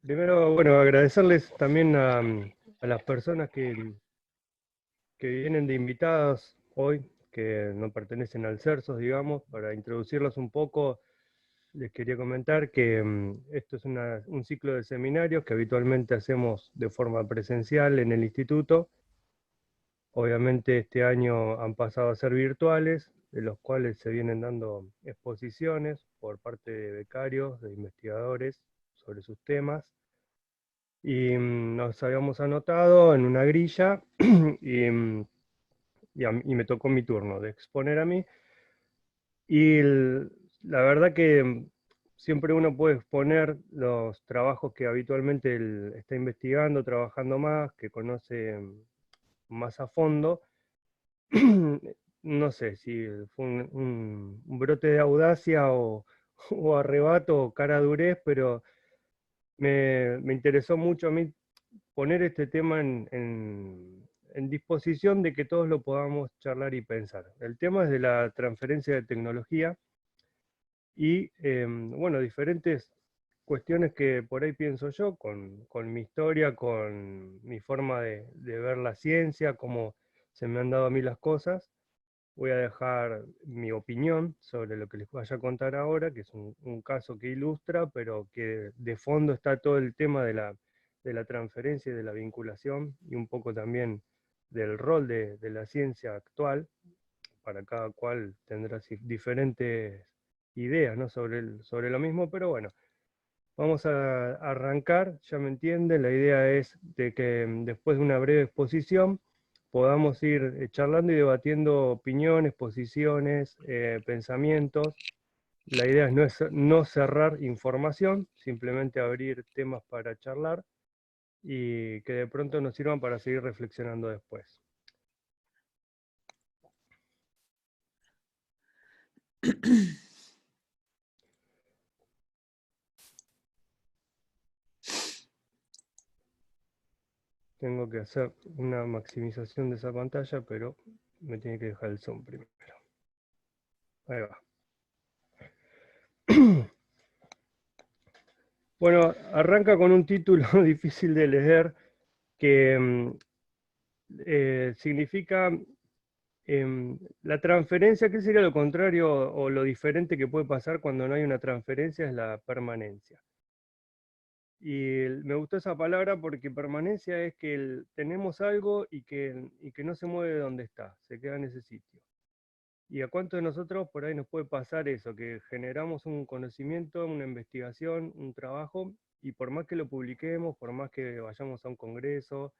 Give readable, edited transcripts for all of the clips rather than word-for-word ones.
Primero, bueno, agradecerles también a las personas que vienen de invitadas hoy, que no pertenecen al CERSOS, digamos, para introducirlos un poco. Les quería comentar que esto es un ciclo de seminarios que habitualmente hacemos de forma presencial en el instituto. Obviamente este año han pasado a ser virtuales, de los cuales se vienen dando exposiciones por parte de becarios, de investigadores sobre sus temas. Y nos habíamos anotado en una grilla y, y me tocó mi turno de exponer a mí. Y la verdad que siempre uno puede exponer los trabajos que habitualmente él está investigando, trabajando más, que conoce más a fondo. No sé si fue un brote de audacia o arrebato o cara durez, pero me interesó mucho a mí poner este tema en disposición de que todos lo podamos charlar y pensar. El tema es de la transferencia de tecnología y, bueno, diferentes cuestiones que por ahí pienso yo, con mi historia, con mi forma de ver la ciencia, cómo se me han dado a mí las cosas. Voy a dejar mi opinión sobre lo que les vaya a contar ahora, que es un caso que ilustra, pero que de fondo está todo el tema de la transferencia y de la vinculación, y un poco también del rol de la ciencia actual. Para cada cual tendrá diferentes ideas, ¿no?, sobre lo mismo, pero bueno, vamos a arrancar, ya me entienden. La idea es de que después de una breve exposición podamos ir charlando y debatiendo opiniones, posiciones, pensamientos. La idea es no cerrar información, simplemente abrir temas para charlar y que de pronto nos sirvan para seguir reflexionando después. Tengo que hacer una maximización de esa pantalla, pero me tiene que dejar el zoom primero. Ahí va. Bueno, arranca con un título difícil de leer que significa la transferencia. ¿Qué sería lo contrario o lo diferente que puede pasar cuando no hay una transferencia? Es la permanencia. Y me gustó esa palabra porque permanencia es que tenemos algo y que no se mueve de donde está, se queda en ese sitio. ¿Y a cuántos de nosotros por ahí nos puede pasar eso? Que generamos un conocimiento, una investigación, un trabajo, y por más que lo publiquemos, por más que vayamos a un congreso,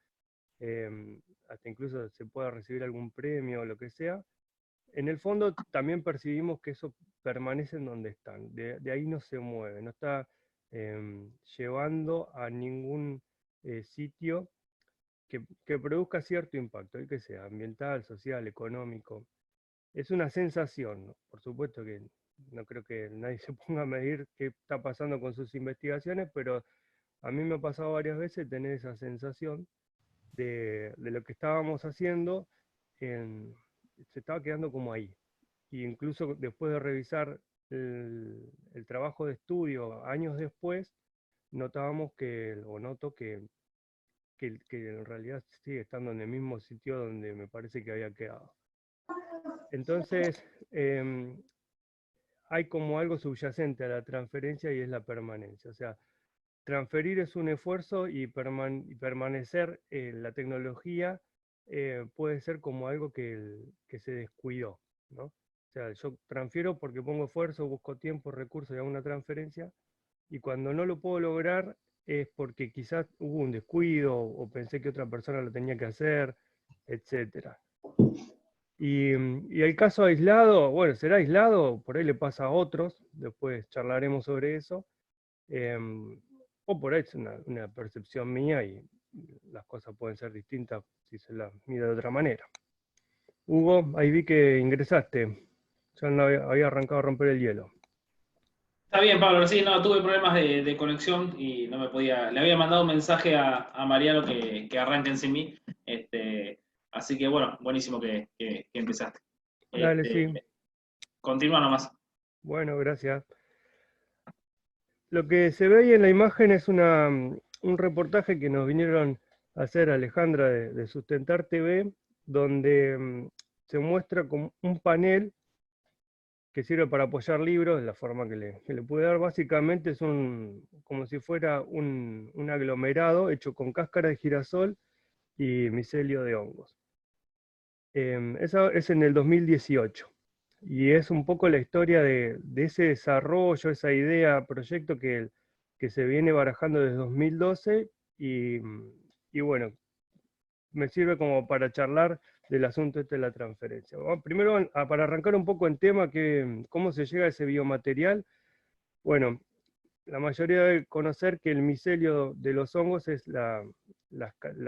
hasta incluso se pueda recibir algún premio o lo que sea, en el fondo también percibimos que eso permanece en donde están, de ahí no se mueve, no está llevando a ningún sitio que produzca cierto impacto, el que sea ambiental, social, económico. Es una sensación, ¿no? Por supuesto que no creo que nadie se ponga a medir qué está pasando con sus investigaciones, pero a mí me ha pasado varias veces tener esa sensación de lo que estábamos haciendo, se estaba quedando como ahí. Y incluso después de revisar el trabajo de estudio años después, notábamos o noto que en realidad sigue estando en el mismo sitio donde me parece que había quedado. Entonces, hay como algo subyacente a la transferencia y es la permanencia. O sea, transferir es un esfuerzo y permanecer la tecnología puede ser como algo que se descuidó, ¿no? O sea, yo transfiero porque pongo esfuerzo, busco tiempo, recursos y hago una transferencia, y cuando no lo puedo lograr es porque quizás hubo un descuido o pensé que otra persona lo tenía que hacer, etc. Y el caso aislado, bueno, será aislado, por ahí le pasa a otros, después charlaremos sobre eso, o por ahí es una percepción mía y las cosas pueden ser distintas si se las mide de otra manera. Hugo, ahí vi que ingresaste, ya no había arrancado a romper el hielo. Está bien, Pablo, sí, no, tuve problemas de conexión y no me podía. Le había mandado un mensaje a Mariano que arranquen sin mí. Así que bueno, buenísimo que empezaste. Dale, sí. Continúa nomás. Bueno, gracias. Lo que se ve ahí en la imagen es un reportaje que nos vinieron a hacer Alejandra de Sustentar TV, donde se muestra como un panel que sirve para apoyar libros, de la forma que le pude dar. Básicamente es como si fuera un aglomerado hecho con cáscara de girasol y micelio de hongos. Eso es en el 2018. Y es un poco la historia de ese desarrollo, esa idea, proyecto que se viene barajando desde 2012 y bueno, me sirve como para charlar del asunto este de la transferencia. Primero, para arrancar un poco en tema, cómo se llega a ese biomaterial. Bueno, la mayoría debe conocer que el micelio de los hongos es las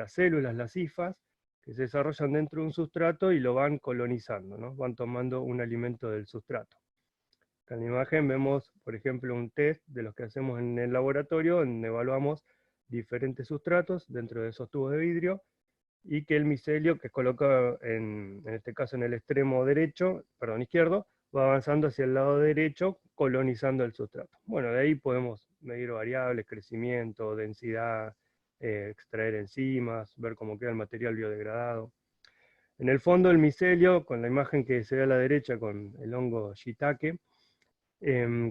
células, las hifas, que se desarrollan dentro de un sustrato y lo van colonizando, ¿no? Van tomando un alimento del sustrato. En la imagen vemos, por ejemplo, un test de los que hacemos en el laboratorio, donde evaluamos diferentes sustratos dentro de esos tubos de vidrio, y que el micelio, que es colocado en este caso en el extremo derecho, perdón, izquierdo, va avanzando hacia el lado derecho, colonizando el sustrato. Bueno, de ahí podemos medir variables, crecimiento, densidad, extraer enzimas, ver cómo queda el material biodegradado. En el fondo el micelio, con la imagen que se ve a la derecha con el hongo shiitake,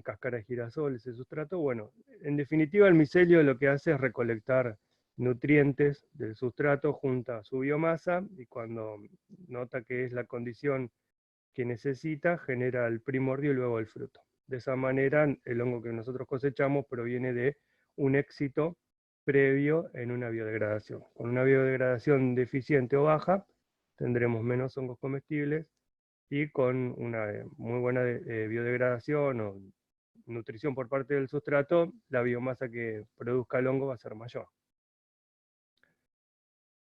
cáscara de girasol, ese sustrato, bueno, en definitiva el micelio lo que hace es recolectar nutrientes del sustrato junto a su biomasa, y cuando nota que es la condición que necesita, genera el primordio y luego el fruto. De esa manera, el hongo que nosotros cosechamos proviene de un éxito previo en una biodegradación. Con una biodegradación deficiente o baja, tendremos menos hongos comestibles, y con una muy buena biodegradación o nutrición por parte del sustrato, la biomasa que produzca el hongo va a ser mayor.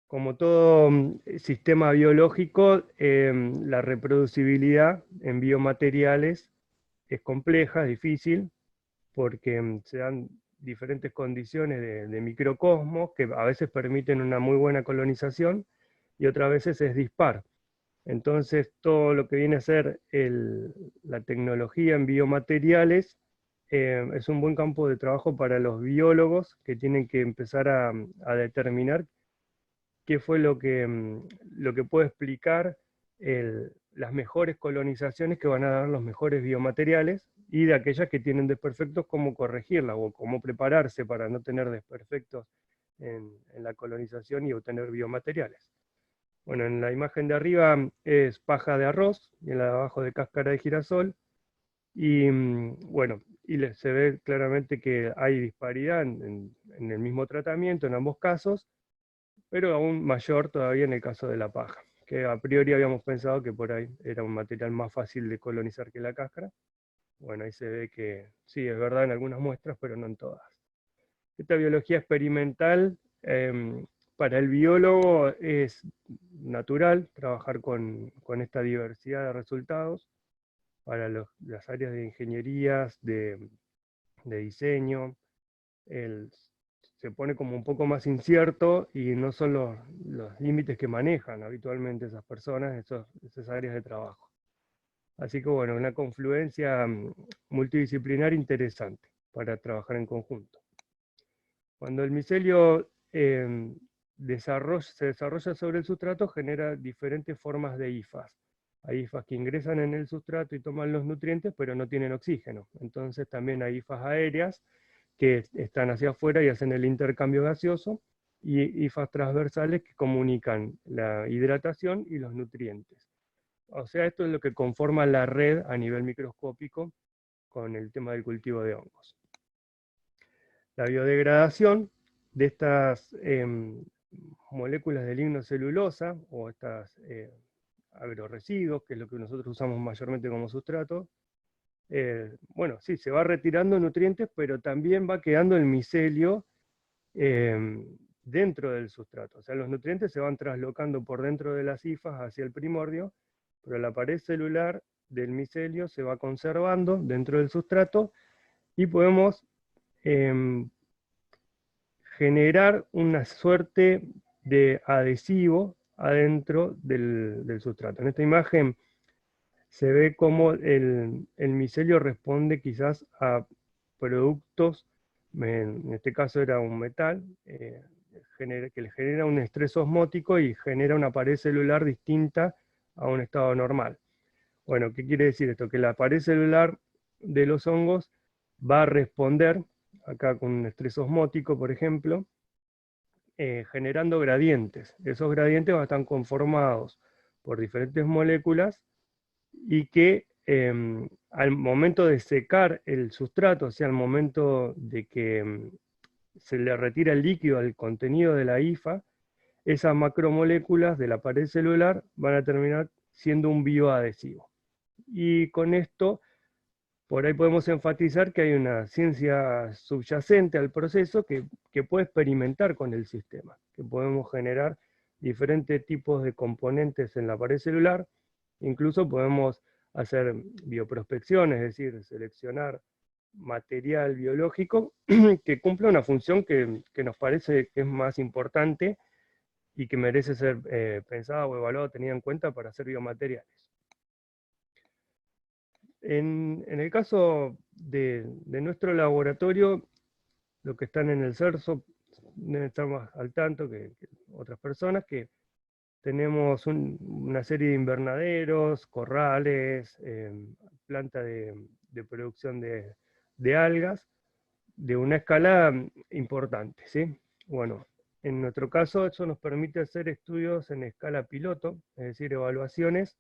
Como todo sistema biológico, la reproducibilidad en biomateriales es compleja, es difícil, porque se dan diferentes condiciones de microcosmos que a veces permiten una muy buena colonización y otras veces es dispar. Entonces, todo lo que viene a ser la tecnología en biomateriales es un buen campo de trabajo para los biólogos que tienen que empezar a determinar qué fue lo que puede explicar las mejores colonizaciones que van a dar los mejores biomateriales, y de aquellas que tienen desperfectos, cómo corregirlas o cómo prepararse para no tener desperfectos en la colonización y obtener biomateriales. Bueno, en la imagen de arriba es paja de arroz y en la de abajo de cáscara de girasol. Y bueno, se ve claramente que hay disparidad en el mismo tratamiento en ambos casos, pero aún mayor todavía en el caso de la paja, que a priori habíamos pensado que por ahí era un material más fácil de colonizar que la cáscara. Bueno, ahí se ve que sí, es verdad en algunas muestras, pero no en todas. Esta biología experimental, para el biólogo es natural trabajar con esta diversidad de resultados. Para las áreas de ingenierías, de diseño, se pone como un poco más incierto y no son los límites que manejan habitualmente esas personas, esas áreas de trabajo. Así que bueno, una confluencia multidisciplinar interesante para trabajar en conjunto. Cuando el micelio se desarrolla sobre el sustrato, genera diferentes formas de hifas. Hay hifas que ingresan en el sustrato y toman los nutrientes, pero no tienen oxígeno. Entonces también hay hifas aéreas que están hacia afuera y hacen el intercambio gaseoso, y hifas transversales que comunican la hidratación y los nutrientes. O sea, esto es lo que conforma la red a nivel microscópico con el tema del cultivo de hongos. La biodegradación de estas moléculas de lignocelulosa, o estas agroresiduos, que es lo que nosotros usamos mayormente como sustrato, bueno, sí, se va retirando nutrientes, pero también va quedando el micelio dentro del sustrato. O sea, los nutrientes se van traslocando por dentro de las hifas hacia el primordio, pero la pared celular del micelio se va conservando dentro del sustrato, y podemos generar una suerte de adhesivo adentro del sustrato. En esta imagen se ve cómo el micelio responde quizás a productos en este caso era un metal, que le genera un estrés osmótico y genera una pared celular distinta a un estado normal. Bueno, ¿qué quiere decir esto? Que la pared celular de los hongos va a responder, acá con un estrés osmótico, por ejemplo, generando gradientes. Esos gradientes van a estar conformados por diferentes moléculas y que al momento de secar el sustrato, o sea, al momento de que se le retira el líquido al contenido de la hifa, esas macromoléculas de la pared celular van a terminar siendo un bioadhesivo. Y con esto, por ahí podemos enfatizar que hay una ciencia subyacente al proceso que puede experimentar con el sistema, que podemos generar diferentes tipos de componentes en la pared celular, incluso podemos hacer bioprospección, es decir, seleccionar material biológico que cumpla una función que nos parece que es más importante y que merece ser pensada o evaluada, tenida en cuenta para hacer biomateriales. En el caso de nuestro laboratorio, los que están en el CERSO deben estar más al tanto que otras personas, que tenemos una serie de invernaderos, corrales, planta de producción de algas, de una escala importante, ¿sí? Bueno, en nuestro caso eso nos permite hacer estudios en escala piloto, es decir, evaluaciones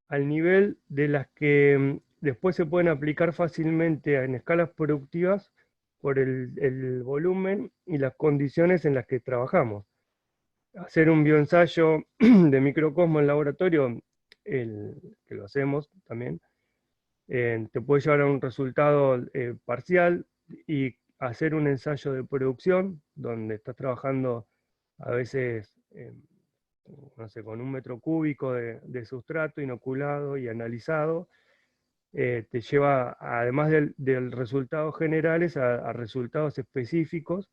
al nivel de las que después se pueden aplicar fácilmente en escalas productivas por el volumen y las condiciones en las que trabajamos. Hacer un bioensayo de microcosmos en laboratorio, que lo hacemos también, te puede llevar a un resultado parcial, y hacer un ensayo de producción, donde estás trabajando a veces no sé, con 1 metro cúbico de sustrato inoculado y analizado, te lleva, además del resultado generales, a resultados específicos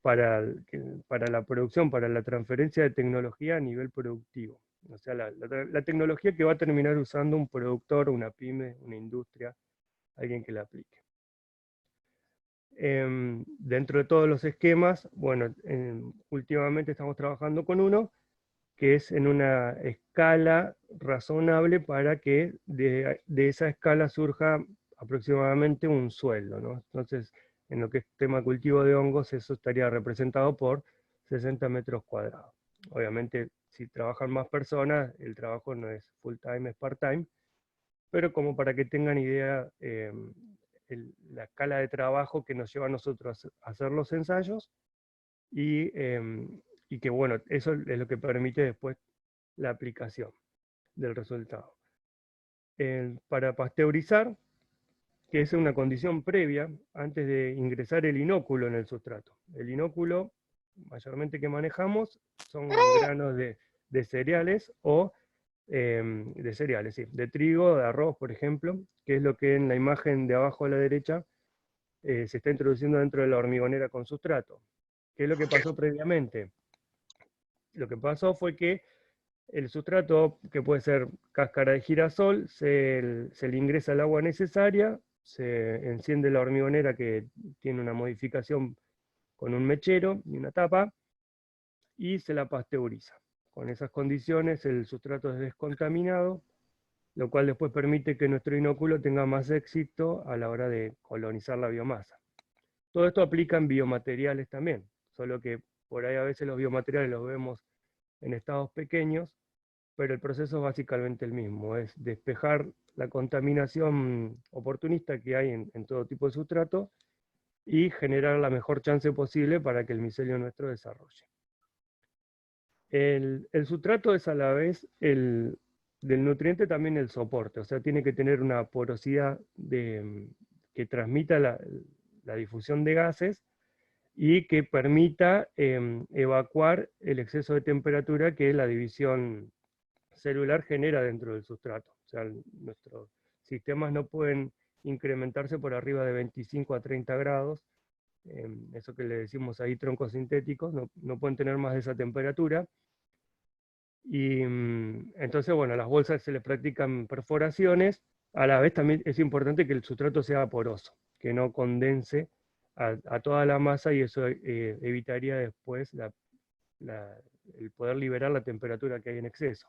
para la producción, para la transferencia de tecnología a nivel productivo. O sea, la tecnología que va a terminar usando un productor, una pyme, una industria, alguien que la aplique. Dentro de todos los esquemas, bueno, últimamente estamos trabajando con uno que es en una escala razonable para que de esa escala surja aproximadamente un sueldo, ¿no? Entonces, en lo que es tema cultivo de hongos, eso estaría representado por 60 metros cuadrados. Obviamente, si trabajan más personas, el trabajo no es full time, es part time, pero como para que tengan idea la escala de trabajo que nos lleva a nosotros a hacer los ensayos, y que bueno, eso es lo que permite después la aplicación del resultado. Para pasteurizar, que es una condición previa antes de ingresar el inóculo en el sustrato. El inóculo, mayormente que manejamos, son granos de cereales o de cereales, sí, de trigo, de arroz, por ejemplo, que es lo que en la imagen de abajo a la derecha se está introduciendo dentro de la hormigonera con sustrato. ¿Qué es lo que pasó previamente? Lo que pasó fue que el sustrato, que puede ser cáscara de girasol, se le ingresa el agua necesaria, se enciende la hormigonera, que tiene una modificación con un mechero y una tapa, y se la pasteuriza. Con esas condiciones el sustrato es descontaminado, lo cual después permite que nuestro inóculo tenga más éxito a la hora de colonizar la biomasa. Todo esto aplica en biomateriales también, solo que por ahí a veces los biomateriales los vemos en estados pequeños, pero el proceso es básicamente el mismo, es despejar la contaminación oportunista que hay en todo tipo de sustrato y generar la mejor chance posible para que el micelio nuestro desarrolle. El sustrato es a la vez del nutriente también el soporte, o sea, tiene que tener una porosidad que transmita la difusión de gases y que permita evacuar el exceso de temperatura que la división celular genera dentro del sustrato. O sea, nuestros sistemas no pueden incrementarse por arriba de 25 a 30 grados, eso que le decimos ahí troncos sintéticos, no pueden tener más de esa temperatura. Y entonces, bueno, a las bolsas se les practican perforaciones. A la vez también es importante que el sustrato sea poroso, que no condense a toda la masa y eso evitaría después el poder liberar la temperatura que hay en exceso.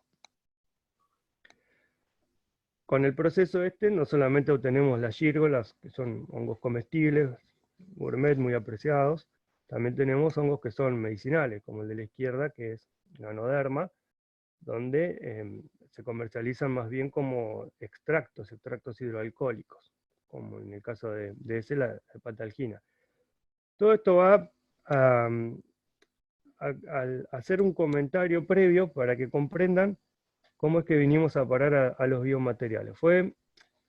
Con el proceso no solamente obtenemos las gírgolas, que son hongos comestibles, gourmet muy apreciados, también tenemos hongos que son medicinales, como el de la izquierda, que es Ganoderma, donde se comercializan más bien como extractos hidroalcohólicos, como en el caso de ese, la hepatalgina. Todo esto va a hacer un comentario previo para que comprendan cómo es que vinimos a parar a los biomateriales. Fue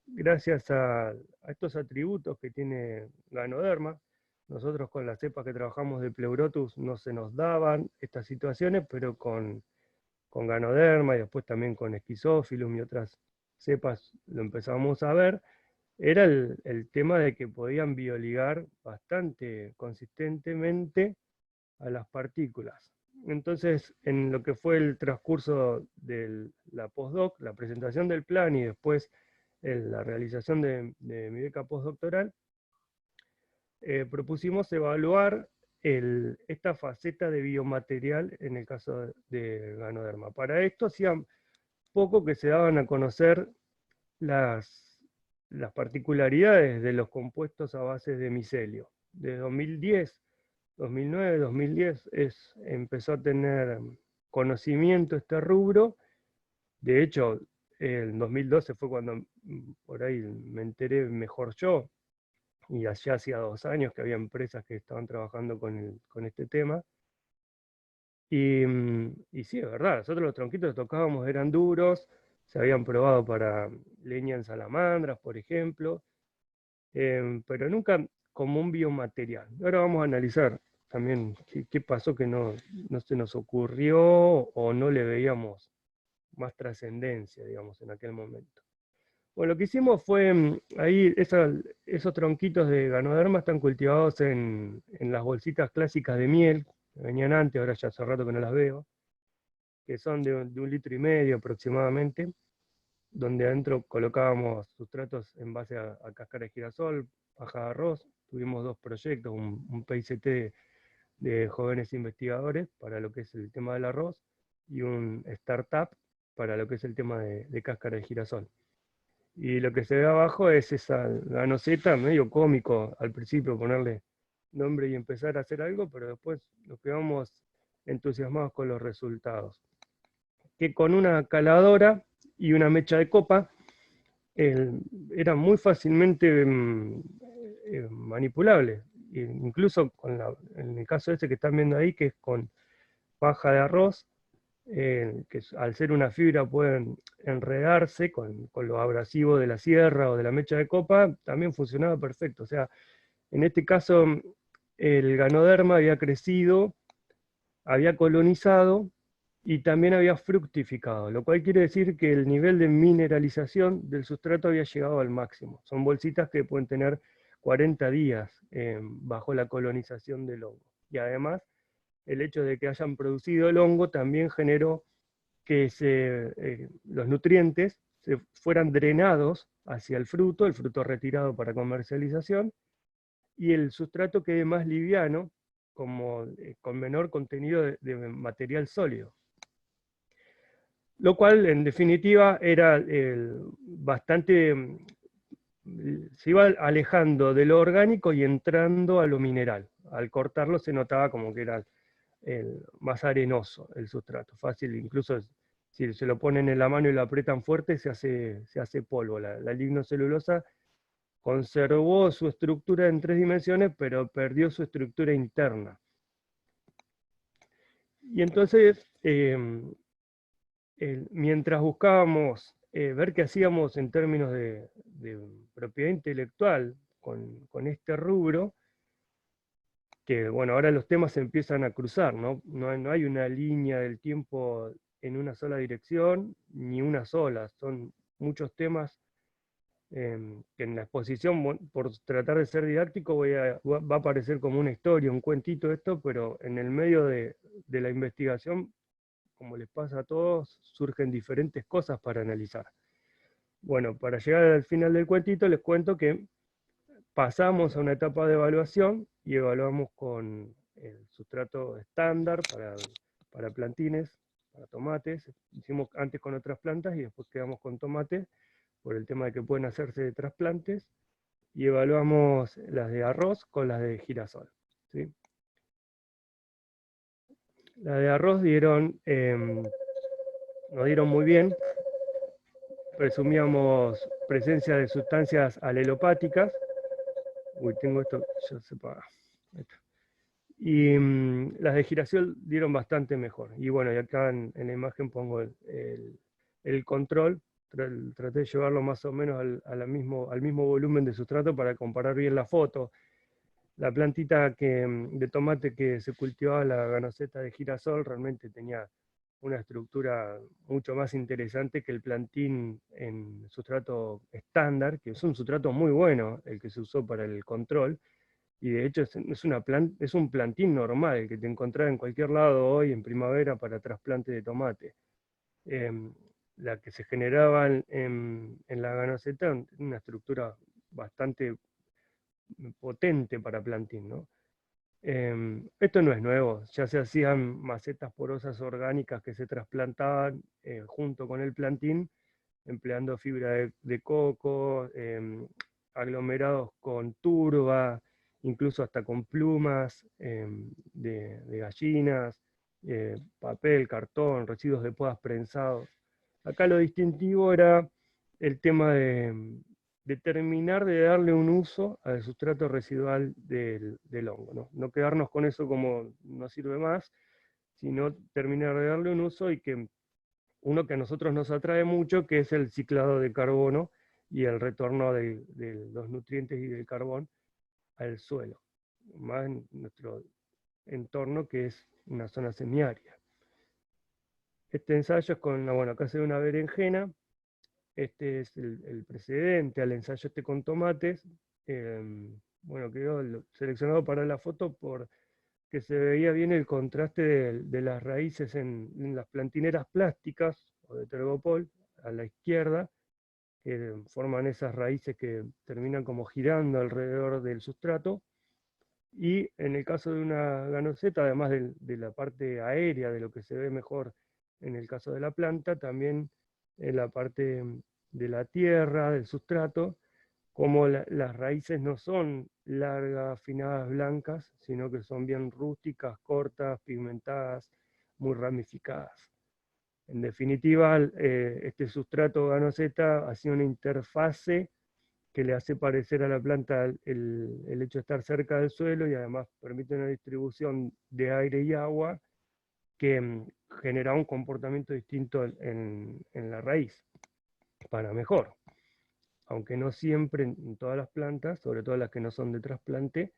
gracias a estos atributos que tiene Ganoderma. Nosotros con las cepas que trabajamos de Pleurotus no se nos daban estas situaciones, pero con Ganoderma y después también con Schizophilum y otras cepas lo empezamos a ver, era el tema de que podían bioligar bastante consistentemente a las partículas. Entonces, en lo que fue el transcurso de la postdoc, la presentación del plan y después la realización de mi beca postdoctoral, propusimos evaluar esta faceta de biomaterial en el caso de Ganoderma. Para esto hacía poco que se daban a conocer las particularidades de los compuestos a base de micelio. De 2010, 2009, 2010 empezó a tener conocimiento este rubro. De hecho, en 2012 fue cuando por ahí me enteré mejor yo, y allá hacía 2 años que había empresas que estaban trabajando con este tema. Y sí, es verdad, nosotros los tronquitos que tocábamos eran duros, se habían probado para leña en salamandras, por ejemplo, pero nunca como un biomaterial. Ahora vamos a analizar también qué pasó que no se nos ocurrió o no le veíamos más trascendencia, digamos, en aquel momento. Bueno, lo que hicimos fue, ahí esos tronquitos de Ganoderma están cultivados en las bolsitas clásicas de miel, que venían antes, ahora ya hace rato que no las veo, que son de 1,5 litros aproximadamente, donde adentro colocábamos sustratos en base a cáscara de girasol, paja de arroz. Tuvimos 2 proyectos, un PICT de jóvenes investigadores para lo que es el tema del arroz, y un startup para lo que es el tema de cáscara de girasol. Y lo que se ve abajo es esa ganoceta, medio cómico al principio ponerle nombre y empezar a hacer algo, pero después nos quedamos entusiasmados con los resultados. Que con una caladora y una mecha de copa era muy fácilmente manipulable. Incluso en el caso este que están viendo ahí, que es con paja de arroz, que al ser una fibra pueden enredarse con lo abrasivo de la sierra o de la mecha de copa, también funcionaba perfecto. O sea, en este caso el Ganoderma había crecido, había colonizado y también había fructificado, lo cual quiere decir que el nivel de mineralización del sustrato había llegado al máximo. Son bolsitas que pueden tener 40 días bajo la colonización del hongo. Y además, el hecho de que hayan producido el hongo también generó que los nutrientes se fueran drenados hacia el fruto retirado para comercialización, y el sustrato quede más liviano, con menor contenido de material sólido. Lo cual, en definitiva, era bastante, se iba alejando de lo orgánico y entrando a lo mineral. Al cortarlo se notaba como que era más arenoso el sustrato, fácil, incluso si se lo ponen en la mano y lo aprietan fuerte, se hace polvo. La lignocelulosa conservó su estructura en 3 dimensiones, pero perdió su estructura interna. Y entonces, mientras buscábamos ver qué hacíamos en términos de propiedad intelectual con este rubro, que bueno, ahora los temas se empiezan a cruzar, ¿no? No hay una línea del tiempo en una sola dirección, ni una sola, son muchos temas que en la exposición, por tratar de ser didáctico, va a parecer como una historia, un cuentito esto, pero en el medio de la investigación, como les pasa a todos, surgen diferentes cosas para analizar. Bueno, para llegar al final del cuentito les cuento que pasamos a una etapa de evaluación y evaluamos con el sustrato estándar para plantines, para tomates. Hicimos antes con otras plantas y después quedamos con tomates por el tema de que pueden hacerse de trasplantes, y evaluamos las de arroz con las de girasol, ¿sí? Las de arroz nos dieron muy bien, presumíamos presencia de sustancias alelopáticas. Uy, tengo esto, ya se apaga. Y las de girasol dieron bastante mejor. Y bueno, y acá en la imagen pongo el control. Traté de llevarlo más o menos al mismo volumen de sustrato para comparar bien la foto. La plantita de tomate que se cultivaba, la ganoceta de girasol, realmente tenía una estructura mucho más interesante que el plantín en sustrato estándar, que es un sustrato muy bueno, el que se usó para el control, y de hecho es un plantín normal, el que te encontrás en cualquier lado hoy en primavera para trasplante de tomate. La que se generaba en la ganoceta, una estructura bastante potente para plantín, ¿no? Esto no es nuevo, ya se hacían macetas porosas orgánicas que se trasplantaban junto con el plantín, empleando fibra de coco, aglomerados con turba, incluso hasta con plumas de gallinas, papel, cartón, residuos de podas prensados. Acá lo distintivo era el tema de terminar de darle un uso al sustrato residual del hongo, ¿no? No quedarnos con eso como no sirve más, sino terminar de darle un uso, y que uno que a nosotros nos atrae mucho, que es el ciclado de carbono y el retorno de los nutrientes y del carbón al suelo, más en nuestro entorno, que es una zona semiárida. Este ensayo es con, bueno, acá se ve una berenjena. Este es el precedente al ensayo este con tomates. Bueno, quedó seleccionado para la foto porque se veía bien el contraste de las raíces en las plantineras plásticas o de Tergopol a la izquierda, que forman esas raíces que terminan como girando alrededor del sustrato. Y en el caso de una ganoceta, además de la parte aérea, de lo que se ve mejor en el caso de la planta, también en la parte de la tierra, del sustrato, como las raíces no son largas, afinadas, blancas, sino que son bien rústicas, cortas, pigmentadas, muy ramificadas. En definitiva, este sustrato ganoceta hacía una interfase que le hace parecer a la planta el hecho de estar cerca del suelo, y además permite una distribución de aire y agua que genera un comportamiento distinto en la raíz, para mejor. Aunque no siempre en todas las plantas, sobre todo las que no son de trasplante,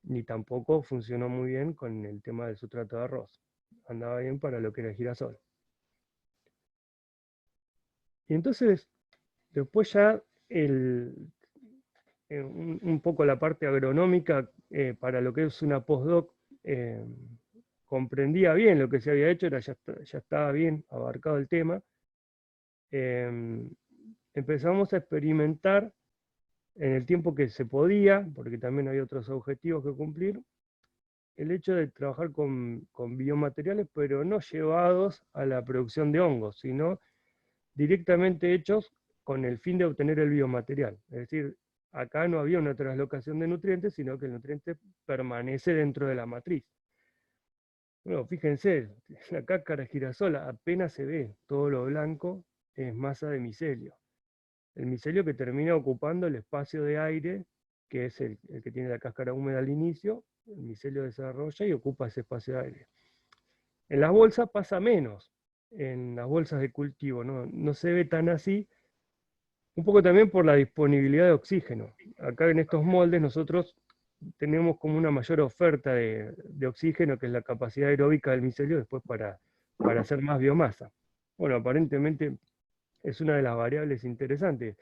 ni tampoco funcionó muy bien con el tema del sustrato de arroz. Andaba bien para lo que era el girasol. Y entonces, después ya un poco la parte agronómica, para lo que es una postdoc, comprendía bien lo que se había hecho, ya estaba bien abarcado el tema. Empezamos a experimentar en el tiempo que se podía, porque también hay otros objetivos que cumplir, el hecho de trabajar con biomateriales, pero no llevados a la producción de hongos, sino directamente hechos con el fin de obtener el biomaterial. Es decir, acá no había una traslocación de nutrientes, sino que el nutriente permanece dentro de la matriz. Bueno, fíjense, la cáscara de girasol apenas se ve, todo lo blanco es masa de micelio. El micelio que termina ocupando el espacio de aire, que es el que tiene la cáscara húmeda al inicio. El micelio desarrolla y ocupa ese espacio de aire. En las bolsas pasa menos, en las bolsas de cultivo, no se ve tan así, un poco también por la disponibilidad de oxígeno. Acá en estos moldes nosotros tenemos como una mayor oferta de oxígeno, que es la capacidad aeróbica del micelio después para hacer más biomasa. Bueno, aparentemente es una de las variables interesantes.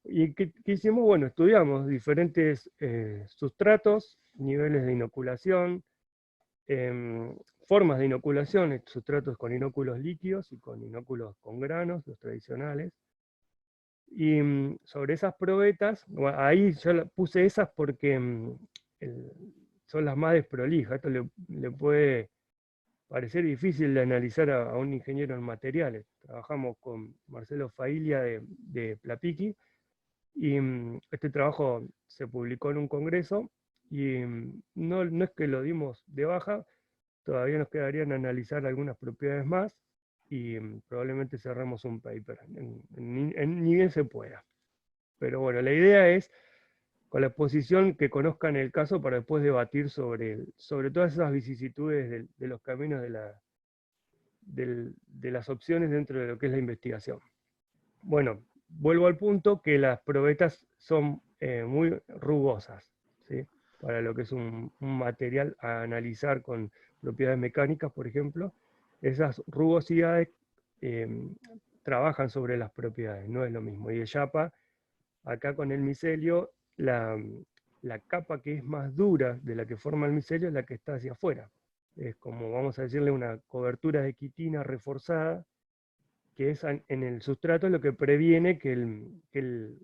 ¿Y qué hicimos? Bueno, estudiamos diferentes sustratos, niveles de inoculación, formas de inoculación, sustratos con inóculos líquidos y con inóculos con granos, los tradicionales. Y sobre esas probetas, bueno, ahí yo puse esas porque son las más desprolijas. Esto le puede parecer difícil de analizar a un ingeniero en materiales. Trabajamos con Marcelo Failia de Plapiqui, y este trabajo se publicó en un congreso, y no es que lo dimos de baja, todavía nos quedarían analizar algunas propiedades más, y probablemente cerremos un paper, ni bien se pueda. Pero bueno, la idea es, con la exposición, que conozcan el caso para después debatir sobre todas esas vicisitudes de los caminos de las opciones dentro de lo que es la investigación. Bueno, vuelvo al punto que las probetas son muy rugosas, ¿sí? Para lo que es un material a analizar con propiedades mecánicas, por ejemplo. Esas rugosidades trabajan sobre las propiedades, no es lo mismo. Y el yapa, acá con el micelio, la capa que es más dura de la que forma el micelio es la que está hacia afuera. Es como, vamos a decirle, una cobertura de quitina reforzada, que es en el sustrato lo que previene que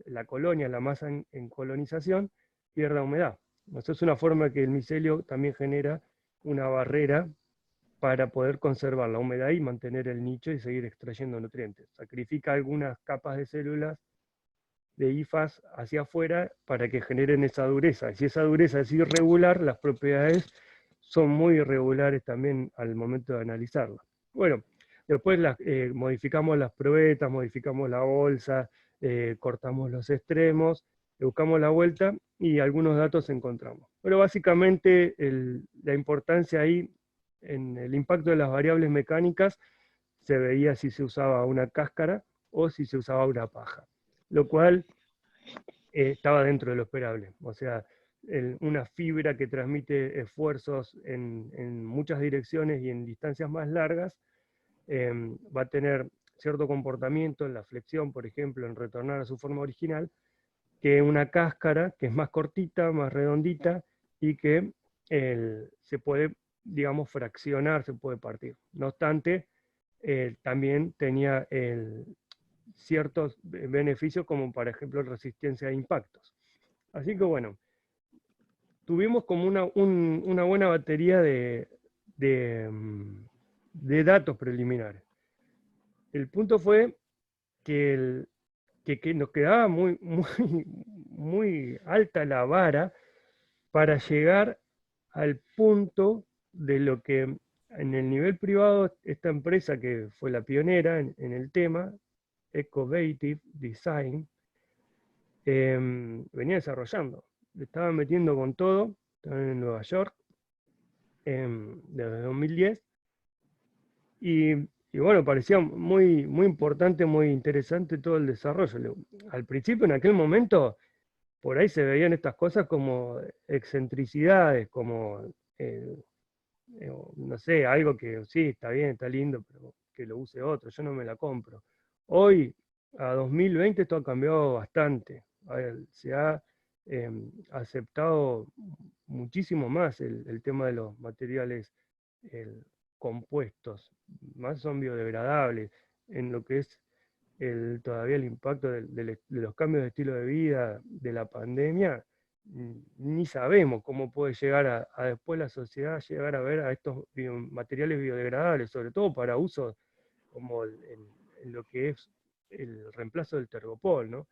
la colonia, la masa en colonización, pierda humedad. Eso es una forma que el micelio también genera una barrera para poder conservar la humedad y mantener el nicho y seguir extrayendo nutrientes. Sacrifica algunas capas de células de hifas hacia afuera para que generen esa dureza. Y si esa dureza es irregular, las propiedades son muy irregulares también al momento de analizarla. Bueno, después modificamos las probetas, modificamos la bolsa, cortamos los extremos, buscamos la vuelta y algunos datos encontramos. Pero básicamente la importancia ahí en el impacto de las variables mecánicas se veía si se usaba una cáscara o si se usaba una paja, lo cual estaba dentro de lo esperable. O sea, una fibra que transmite esfuerzos en muchas direcciones y en distancias más largas, va a tener cierto comportamiento en la flexión, por ejemplo, en retornar a su forma original, que una cáscara que es más cortita, más redondita, y que se puede, digamos, fraccionar, se puede partir. No obstante, también tenía ciertos beneficios, como por ejemplo resistencia a impactos. Así que bueno, tuvimos como una buena batería de datos preliminares. El punto fue que, que nos quedaba muy alta la vara para llegar al punto de lo que en el nivel privado esta empresa, que fue la pionera en el tema, Ecovative Design, venía desarrollando. Le estaban metiendo con todo, estaban en Nueva York desde 2010, y bueno, parecía muy importante, muy interesante todo el desarrollo. Al principio, en aquel momento, por ahí se veían estas cosas como excentricidades, como, no sé, algo que sí, está bien, está lindo, pero que lo use otro, yo no me la compro. Hoy, a 2020, esto ha cambiado bastante. Se ha aceptado muchísimo más el tema de los materiales compuestos, más son biodegradables, en lo que es todavía el impacto de los cambios de estilo de vida, de la pandemia. Ni sabemos cómo puede llegar a después la sociedad llegar a ver a estos materiales biodegradables, sobre todo para usos como en lo que es el reemplazo del tergopol, ¿no?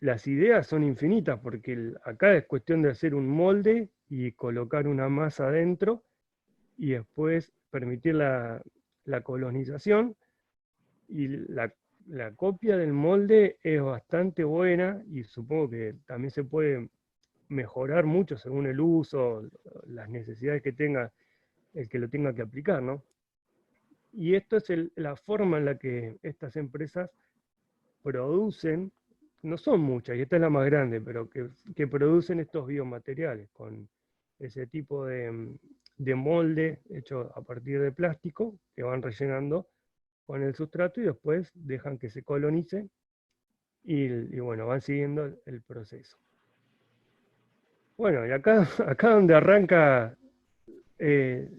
Las ideas son infinitas, porque acá es cuestión de hacer un molde y colocar una masa adentro, y después permitir la colonización, y la copia del molde es bastante buena, y supongo que también se puede mejorar mucho según el uso, las necesidades que tenga el que lo tenga que aplicar, ¿no? Y esto es la forma en la que estas empresas producen, no son muchas, y esta es la más grande, pero que producen estos biomateriales con ese tipo de molde hecho a partir de plástico, que van rellenando con el sustrato y después dejan que se colonice, y bueno, van siguiendo el proceso. Bueno, y acá donde arranca el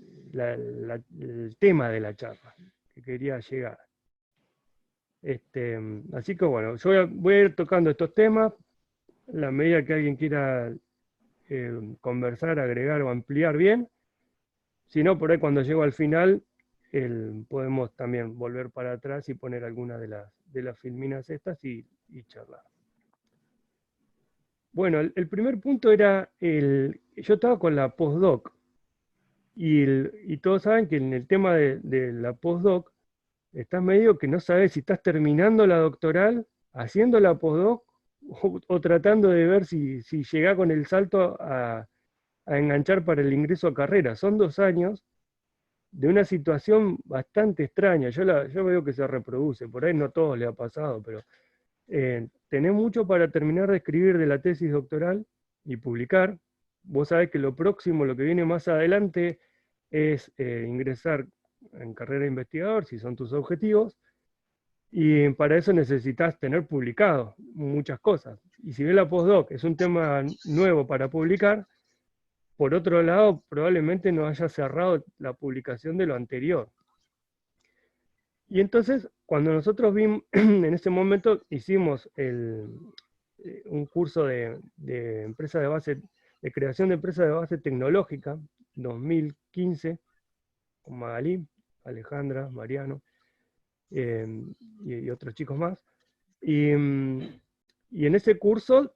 tema de la charla que quería llegar. Así que bueno, yo voy a ir tocando estos temas, a la medida que alguien quiera conversar, agregar o ampliar bien. Si no, por ahí cuando llego al final, podemos también volver para atrás y poner alguna de las filminas estas y charlar. Bueno, el primer punto era, yo estaba con la postdoc, y todos saben que en el tema de la postdoc, estás medio que no sabes si estás terminando la doctoral, haciendo la postdoc, o tratando de ver si llegás con el salto a enganchar para el ingreso a carrera. Son 2 años de una situación bastante extraña. Yo veo que se reproduce, por ahí no a todos le ha pasado, pero tenés mucho para terminar de escribir de la tesis doctoral y publicar. Vos sabés que lo próximo, lo que viene más adelante, es ingresar en carrera de investigador, si son tus objetivos, y para eso necesitas tener publicado muchas cosas. Y si bien la postdoc es un tema nuevo para publicar, por otro lado, probablemente no haya cerrado la publicación de lo anterior. Y entonces, cuando nosotros vimos, en ese momento hicimos un curso de empresa de base, de creación de empresa de base tecnológica, 2015, con Magalí, Alejandra, Mariano, y otros chicos más. Y en ese curso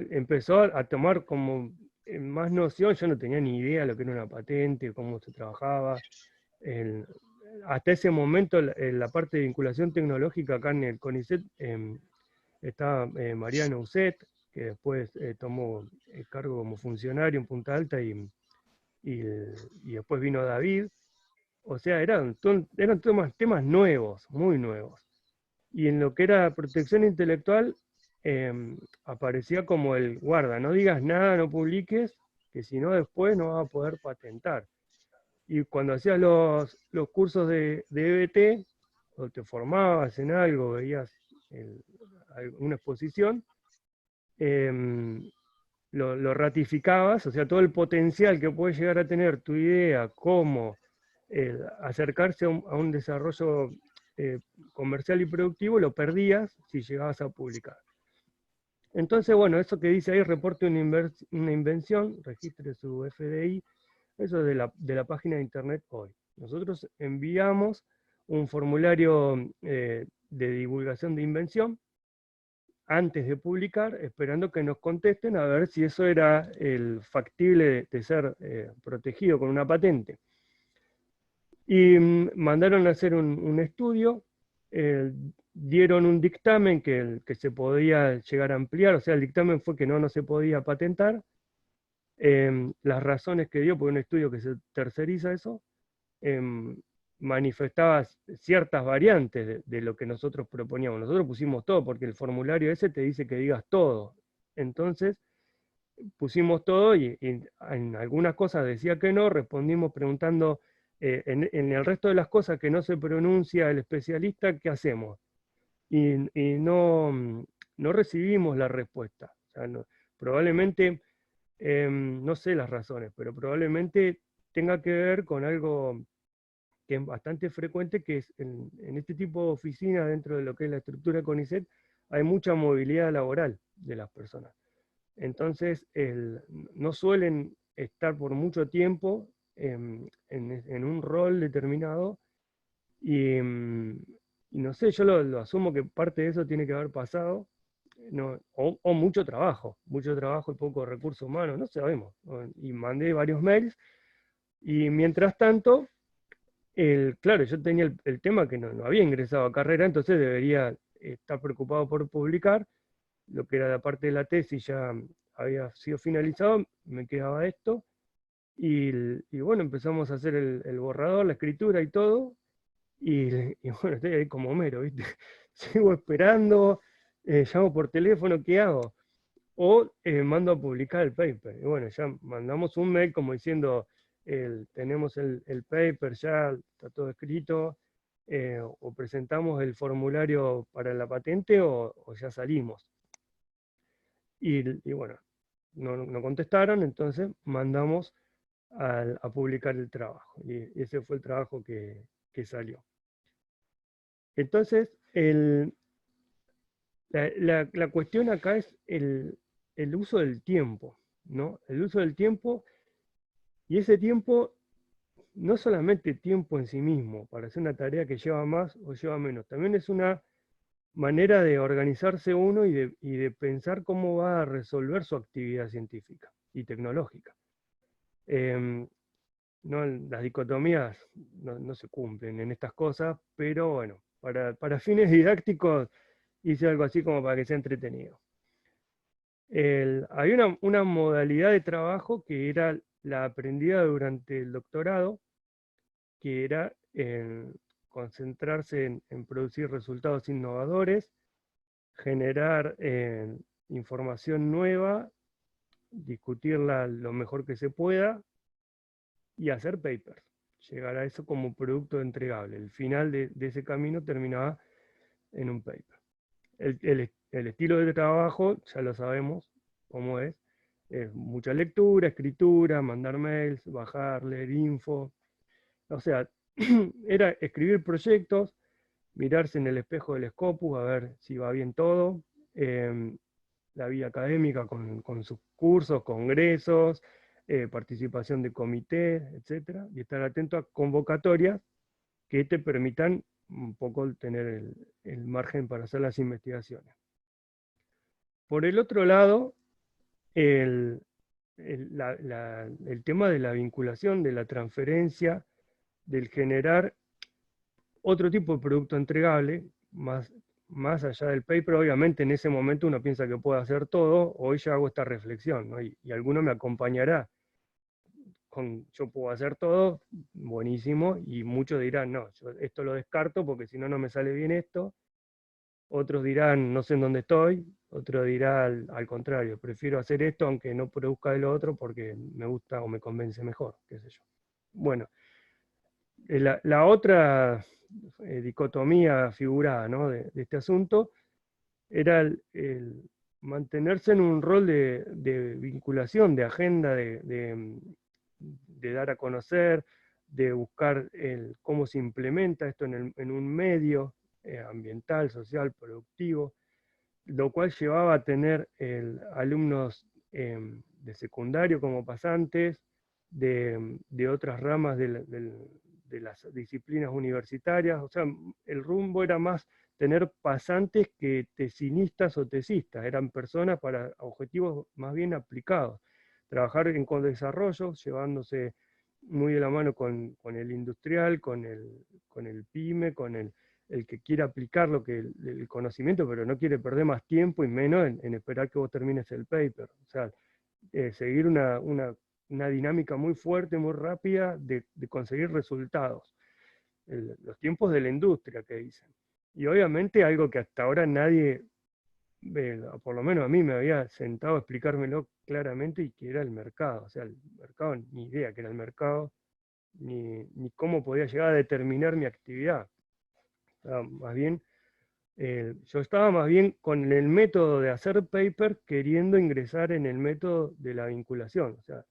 empezó a tomar como más noción. Yo no tenía ni idea de lo que era una patente, cómo se trabajaba. El- Hasta ese momento, la parte de vinculación tecnológica acá en el CONICET, estaba Mariano Uset, que después tomó el cargo como funcionario en Punta Alta, y después vino David. O sea, eran temas nuevos, muy nuevos. Y en lo que era protección intelectual, aparecía como el guarda: no digas nada, no publiques, que si no después no vas a poder patentar. Y cuando hacías los cursos de EBT, o te formabas en algo, veías una exposición, em, lo ratificabas. O sea, todo el potencial que puede llegar a tener tu idea, cómo acercarse a un desarrollo eh, comercial y productivo, lo perdías si llegabas a publicar. Entonces, bueno, eso que dice ahí, reporte una invención, registre su FDI, eso es de la página de internet hoy. Nosotros enviamos un formulario de divulgación de invención antes de publicar, esperando que nos contesten a ver si eso era factible de ser protegido con una patente. Y mandaron a hacer un estudio, dieron un dictamen que se podía llegar a ampliar. O sea, el dictamen fue que no se podía patentar. Las razones que dio, por un estudio que se terceriza eso, em, manifestaba ciertas variantes de lo que nosotros proponíamos. Nosotros pusimos todo, porque el formulario ese te dice que digas todo. Entonces, pusimos todo, y en algunas cosas decía que no, respondimos preguntando, en el resto de las cosas que no se pronuncia el especialista, ¿qué hacemos? Y no recibimos la respuesta. O sea, probablemente, no sé las razones, pero probablemente tenga que ver con algo que es bastante frecuente, que es en este tipo de oficina, dentro de lo que es la estructura de CONICET, hay mucha movilidad laboral de las personas. Entonces, no suelen estar por mucho tiempo en un rol determinado, y, y no sé, yo lo asumo que parte de eso tiene que haber pasado, no, o mucho trabajo y poco recurso humano, no sabemos. Y mandé varios mails, y mientras tanto, claro, yo tenía el tema que no había ingresado a carrera, entonces debería estar preocupado por publicar. Lo que era la parte de la tesis ya había sido finalizado, me quedaba esto, y bueno, empezamos a hacer el borrador, la escritura y todo, y bueno, estoy ahí como Homero, ¿viste? Sigo esperando, llamo por teléfono, ¿qué hago? O mando a publicar el paper. Y bueno, ya mandamos un mail como diciendo, tenemos el paper, ya está todo escrito, o presentamos el formulario para la patente, o ya salimos. Y bueno, no contestaron, entonces mandamos a publicar el trabajo. Y ese fue el trabajo que salió. Entonces, la cuestión acá es el uso del tiempo, ¿no? El uso del tiempo, y ese tiempo no solamente tiempo en sí mismo, para hacer una tarea que lleva más o lleva menos, también es una manera de organizarse uno y de pensar cómo va a resolver su actividad científica y tecnológica. No, las dicotomías no se cumplen en estas cosas, pero bueno, para fines didácticos hice algo así como para que sea entretenido. Había una modalidad de trabajo que era la aprendida durante el doctorado, que era concentrarse en producir resultados innovadores, generar información nueva, discutirla lo mejor que se pueda y hacer papers. Llegar a eso como producto entregable. El final de ese camino terminaba en un paper. El estilo de trabajo, ya lo sabemos cómo es mucha lectura, escritura, mandar mails, bajar, leer info. O sea, era escribir proyectos, mirarse en el espejo del Scopus a ver si va bien todo, la vida académica con sus cursos, congresos, participación de comités, etcétera, y estar atento a convocatorias que te permitan un poco tener el margen para hacer las investigaciones. Por el otro lado, el tema de la vinculación, de la transferencia, del generar otro tipo de producto entregable, más allá del paper. Obviamente en ese momento uno piensa que puede hacer todo. Hoy ya hago esta reflexión, ¿no? y alguno me acompañará con yo puedo hacer todo, buenísimo, y muchos dirán, no, yo esto lo descarto porque si no, no me sale bien esto. Otros dirán, no sé en dónde estoy. Otro dirá al contrario, prefiero hacer esto aunque no produzca de lo otro porque me gusta o me convence mejor, qué sé yo. Bueno, la otra dicotomía figurada, ¿no? de este asunto era el mantenerse en un rol de vinculación, de agenda, de dar a conocer, de buscar cómo se implementa esto en un medio ambiental, social, productivo, lo cual llevaba a tener alumnos de secundario como pasantes, de otras ramas de las disciplinas universitarias. O sea, el rumbo era más tener pasantes que tesinistas o tesistas, eran personas para objetivos más bien aplicados. Trabajar con desarrollo, llevándose muy de la mano con el industrial, con el pyme, con el que quiere aplicar el conocimiento, pero no quiere perder más tiempo y menos en esperar que vos termines el paper. O sea, seguir una dinámica muy fuerte, muy rápida de conseguir resultados. Los tiempos de la industria que dicen. Y obviamente algo que hasta ahora nadie, por lo menos a mí me había sentado a explicármelo claramente, y que era el mercado. O sea, el mercado, ni idea que era el mercado, ni cómo podía llegar a determinar mi actividad. Más bien, yo estaba más bien con el método de hacer paper queriendo ingresar en el método de la vinculación. O sea,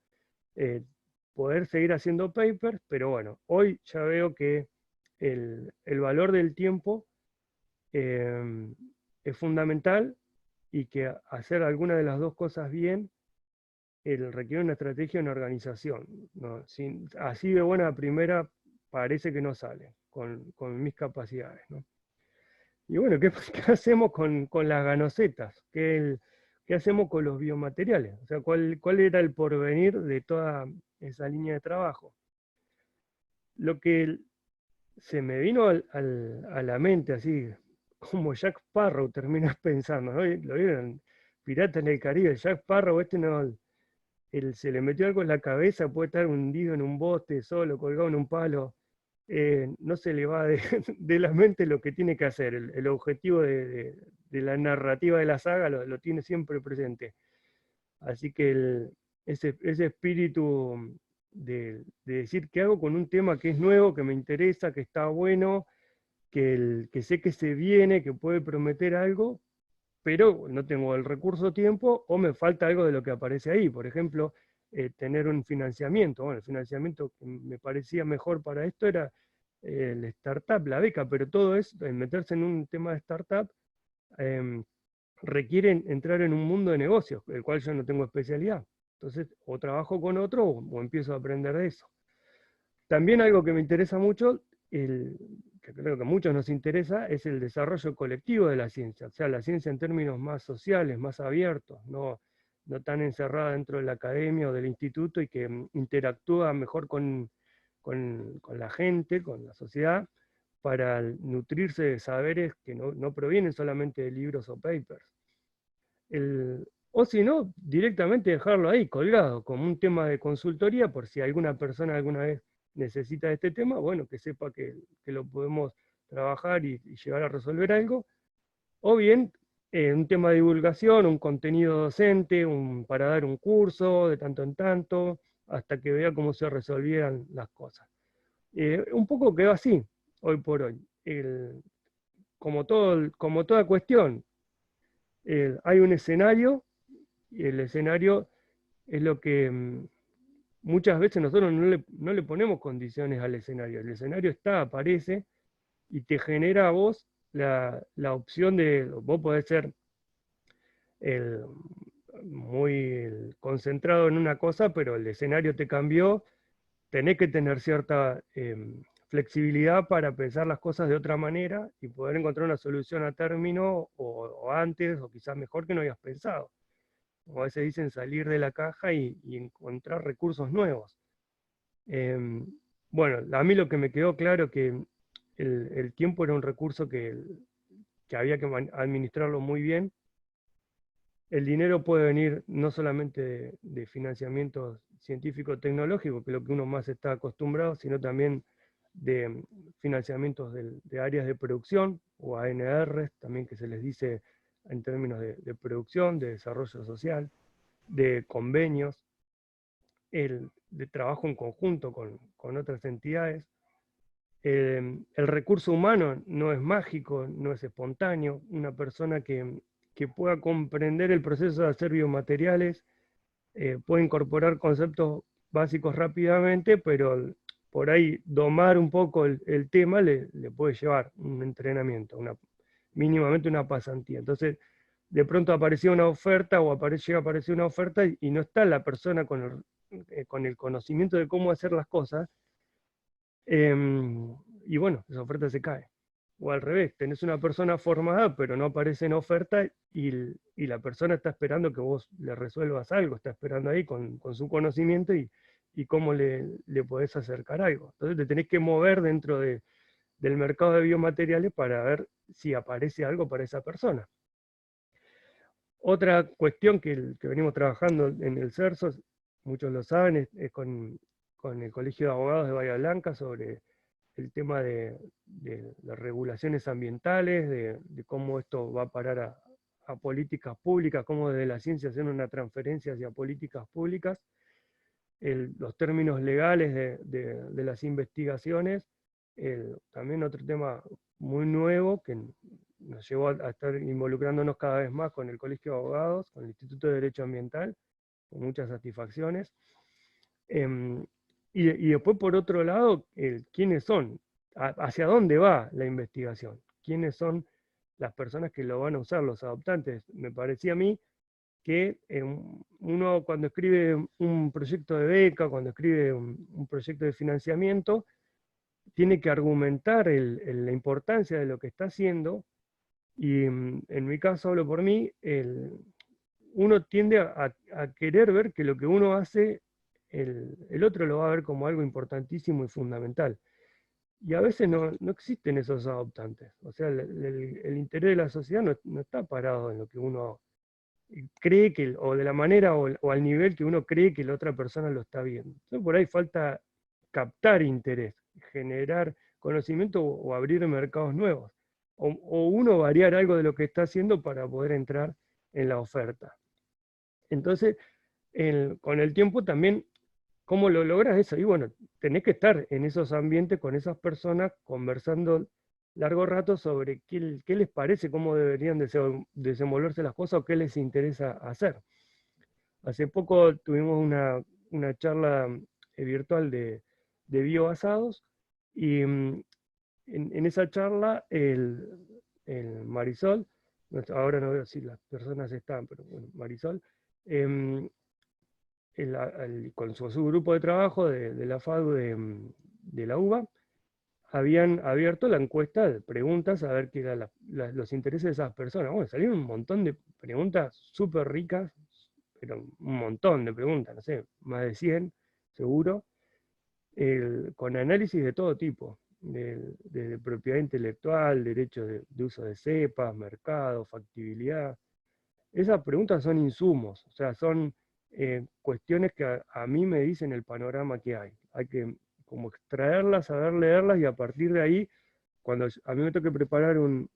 poder seguir haciendo papers, pero bueno, hoy ya veo que el valor del tiempo es fundamental, y que hacer alguna de las dos cosas bien requiere una estrategia y una organización, ¿no? Así de buena primera parece que no sale con mis capacidades, ¿no? Y bueno, ¿qué, qué hacemos con las ganosetas? ¿Qué hacemos con los biomateriales? O sea, ¿cuál era el porvenir de toda esa línea de trabajo? Lo que se me vino a la mente, así como Jack Sparrow, terminas pensando, ¿no? ¿Lo vieron? Pirata en el Caribe, Jack Sparrow, no, se le metió algo en la cabeza, puede estar hundido en un bote solo, colgado en un palo. No se le va de la mente lo que tiene que hacer. El objetivo de la narrativa de la saga lo tiene siempre presente. Así que ese espíritu de decir qué hago con un tema que es nuevo, que me interesa, que está bueno, que sé que se viene, que puede prometer algo, pero no tengo el recurso tiempo o me falta algo de lo que aparece ahí. Por ejemplo, tener un financiamiento. Bueno, el financiamiento que me parecía mejor para esto era el startup, la beca, pero todo es, meterse en un tema de startup, requiere entrar en un mundo de negocios, el cual yo no tengo especialidad. Entonces, o trabajo con otro o empiezo a aprender de eso. También algo que me interesa mucho, que creo que a muchos nos interesa, es el desarrollo colectivo de la ciencia. O sea, la ciencia en términos más sociales, más abiertos, no tan encerrada dentro de la academia o del instituto y que interactúa mejor con la gente, con la sociedad, para nutrirse de saberes que no provienen solamente de libros o papers. O si no, directamente dejarlo ahí, colgado, como un tema de consultoría, por si alguna persona alguna vez necesita este tema, bueno, que sepa que lo podemos trabajar y llegar a resolver algo. O bien, un tema de divulgación, un contenido docente, para dar un curso de tanto en tanto, hasta que vea cómo se resolvieran las cosas. Un poco quedó así, hoy por hoy. Como toda cuestión, hay un escenario, y el escenario es lo que muchas veces nosotros no le ponemos condiciones al escenario. El escenario está, aparece, y te genera a vos la opción de, vos podés ser el, muy concentrado en una cosa, pero el escenario te cambió, tenés que tener cierta flexibilidad para pensar las cosas de otra manera y poder encontrar una solución a término o antes, o quizás mejor que no hayas pensado. O a veces dicen salir de la caja y encontrar recursos nuevos. Bueno, a mí lo que me quedó claro que el tiempo era un recurso que había que administrarlo muy bien. El dinero puede venir no solamente de financiamientos científico-tecnológico, que es lo que uno más está acostumbrado, sino también de financiamientos de áreas de producción, o ANRs, también que se les dice en términos de producción, de desarrollo social, de convenios, de trabajo en conjunto con otras entidades. El recurso humano no es mágico, no es espontáneo. Una persona que pueda comprender el proceso de hacer biomateriales puede incorporar conceptos básicos rápidamente, pero por ahí domar un poco el tema le puede llevar un entrenamiento, mínimamente una pasantía. Entonces, de pronto apareció una oferta o llega a aparecer una oferta y no está la persona con el conocimiento de cómo hacer las cosas, y bueno, esa oferta se cae. O al revés, tenés una persona formada, pero no aparece en oferta y la persona está esperando que vos le resuelvas algo, está esperando ahí con su conocimiento y cómo le podés acercar algo. Entonces te tenés que mover dentro del mercado de biomateriales para ver si aparece algo para esa persona. Otra cuestión que venimos trabajando en el CERSO, muchos lo saben, es con el Colegio de Abogados de Bahía Blanca sobre el tema de las regulaciones ambientales, de cómo esto va a parar a políticas públicas, cómo desde la ciencia hacen una transferencia hacia políticas públicas, los términos legales de las investigaciones, también otro tema muy nuevo que nos llevó a estar involucrándonos cada vez más con el Colegio de Abogados, con el Instituto de Derecho Ambiental, con muchas satisfacciones. Y después, por otro lado, quiénes son, hacia dónde va la investigación, quiénes son las personas que lo van a usar, los adoptantes. Me parecía a mí que uno cuando escribe un proyecto de beca, cuando escribe un proyecto de financiamiento, tiene que argumentar la importancia de lo que está haciendo, y en mi caso hablo por mí, uno tiende a querer ver que lo que uno hace, el otro lo va a ver como algo importantísimo y fundamental. Y a veces no existen esos adoptantes. O sea, el interés de la sociedad no está parado en lo que uno cree o de la manera o al nivel que uno cree que la otra persona lo está viendo. Entonces por ahí falta captar interés, generar conocimiento o abrir mercados nuevos. O uno variar algo de lo que está haciendo para poder entrar en la oferta. Entonces, con el tiempo también, ¿cómo lo logras eso? Y bueno, tenés que estar en esos ambientes con esas personas conversando largo rato sobre qué les parece, cómo deberían desenvolverse las cosas o qué les interesa hacer. Hace poco tuvimos una charla virtual de biobasados y en esa charla, el Marisol, ahora no veo si las personas están, pero bueno, Marisol, em, con su grupo de trabajo de la FADU de la UBA, habían abierto la encuesta de preguntas a ver qué eran los intereses de esas personas. Bueno, salieron un montón de preguntas súper ricas, pero un montón de preguntas, no sé, más de 100 seguro, con análisis de todo tipo, de propiedad intelectual, derechos de uso de cepas, mercado, factibilidad. Esas preguntas son insumos, o sea, son cuestiones que a mí me dicen el panorama que hay. Hay que como extraerlas, saber leerlas y a partir de ahí, cuando a mí me toque preparar un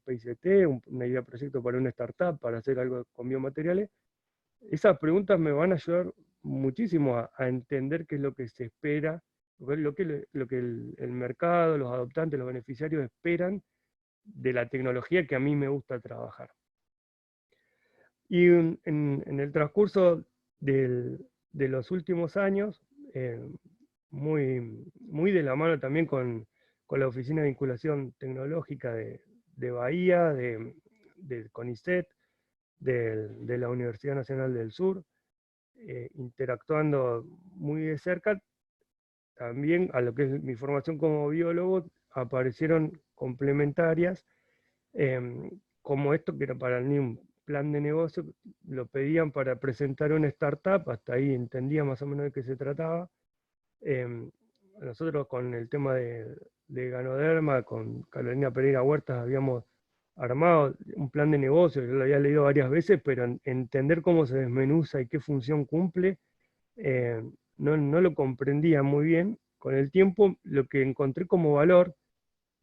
PICT, una idea de proyecto para una startup, para hacer algo con biomateriales, esas preguntas me van a ayudar muchísimo a entender qué es lo que se espera, lo que el mercado, los adoptantes, los beneficiarios esperan de la tecnología que a mí me gusta trabajar. Y en el transcurso de los últimos años, muy de la mano también con la Oficina de Vinculación Tecnológica de Bahía, del CONICET, de la Universidad Nacional del Sur, interactuando muy de cerca, también a lo que es mi formación como biólogo, aparecieron complementarias, como esto que era para mí un plan de negocio, lo pedían para presentar una startup, hasta ahí entendía más o menos de qué se trataba. Nosotros con el tema de Ganoderma, con Carolina Pereira Huertas, habíamos armado un plan de negocio, yo lo había leído varias veces, pero entender cómo se desmenuza y qué función cumple, no lo comprendía muy bien. Con el tiempo, lo que encontré como valor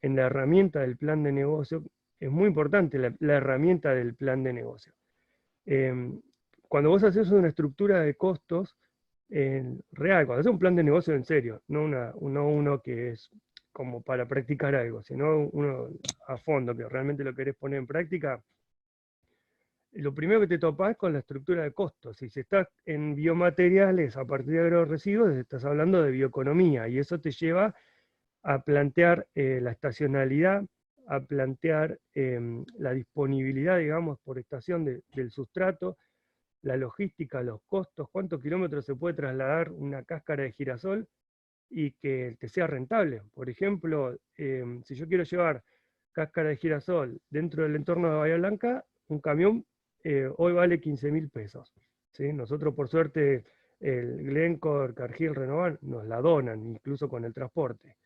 en la herramienta del plan de negocio, es muy importante la herramienta del plan de negocio. Cuando vos haces una estructura de costos real, cuando haces un plan de negocio en serio, no uno que es como para practicar algo, sino uno a fondo, que realmente lo querés poner en práctica, lo primero que te topás es con la estructura de costos. Si estás en biomateriales a partir de agroresiduos, estás hablando de bioeconomía, y eso te lleva a plantear la estacionalidad, a plantear la disponibilidad, digamos, por estación del sustrato, la logística, los costos, cuántos kilómetros se puede trasladar una cáscara de girasol y que te sea rentable. Por ejemplo, si yo quiero llevar cáscara de girasol dentro del entorno de Bahía Blanca, un camión hoy vale 15.000 pesos. ¿Sí? Nosotros, por suerte, el Glencore, Cargill, Renovar nos la donan, incluso con el transporte.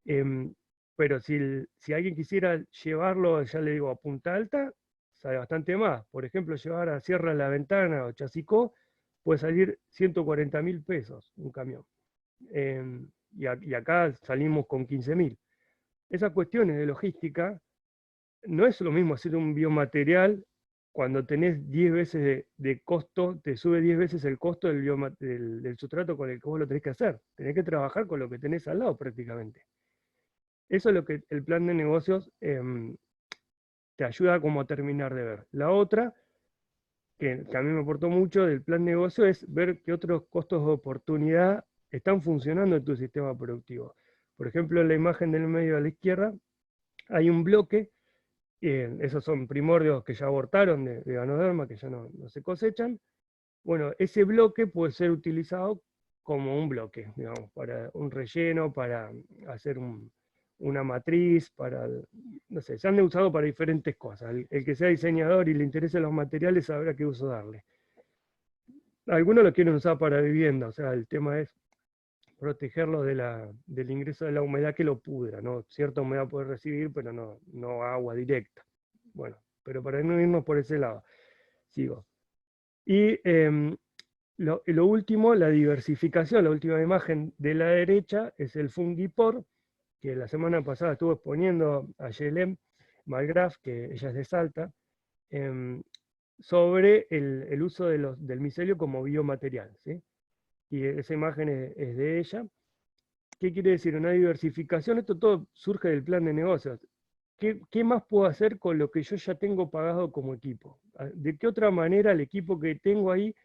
Pero si alguien quisiera llevarlo, ya le digo, a Punta Alta, sale bastante más. Por ejemplo, llevar a Sierra La Ventana o Chasicó puede salir 140.000 pesos un camión. Y acá salimos con 15.000. Esas cuestiones de logística, no es lo mismo hacer un biomaterial cuando tenés 10 veces de costo, te sube 10 veces el costo del sustrato con el que vos lo tenés que hacer. Tenés que trabajar con lo que tenés al lado prácticamente. Eso es lo que el plan de negocios te ayuda como a terminar de ver. La otra, que a mí me aportó mucho del plan de negocio, es ver qué otros costos de oportunidad están funcionando en tu sistema productivo. Por ejemplo, en la imagen del medio a la izquierda hay un bloque, esos son primordios que ya abortaron de Ganoderma, que ya no se cosechan. Bueno, ese bloque puede ser utilizado como un bloque, digamos, para un relleno, para hacer una matriz, no sé, se han usado para diferentes cosas. El que sea diseñador y le interesen los materiales sabrá qué uso darle. Algunos lo quieren usar para vivienda, o sea, el tema es protegerlo del ingreso de la humedad que lo pudra, ¿no? Cierta humedad puede recibir, pero no agua directa. Bueno, pero para no irnos por ese lado, sigo. Y lo último, la diversificación, la última imagen de la derecha es el Fungipor, que la semana pasada estuvo exponiendo a Yelem Malgraf, que ella es de Salta, sobre el uso del micelio como biomaterial, ¿sí? Y esa imagen es de ella. ¿Qué quiere decir? Una diversificación, esto todo surge del plan de negocios. ¿Qué más puedo hacer con lo que yo ya tengo pagado como equipo? ¿De qué otra manera el equipo que tengo ahí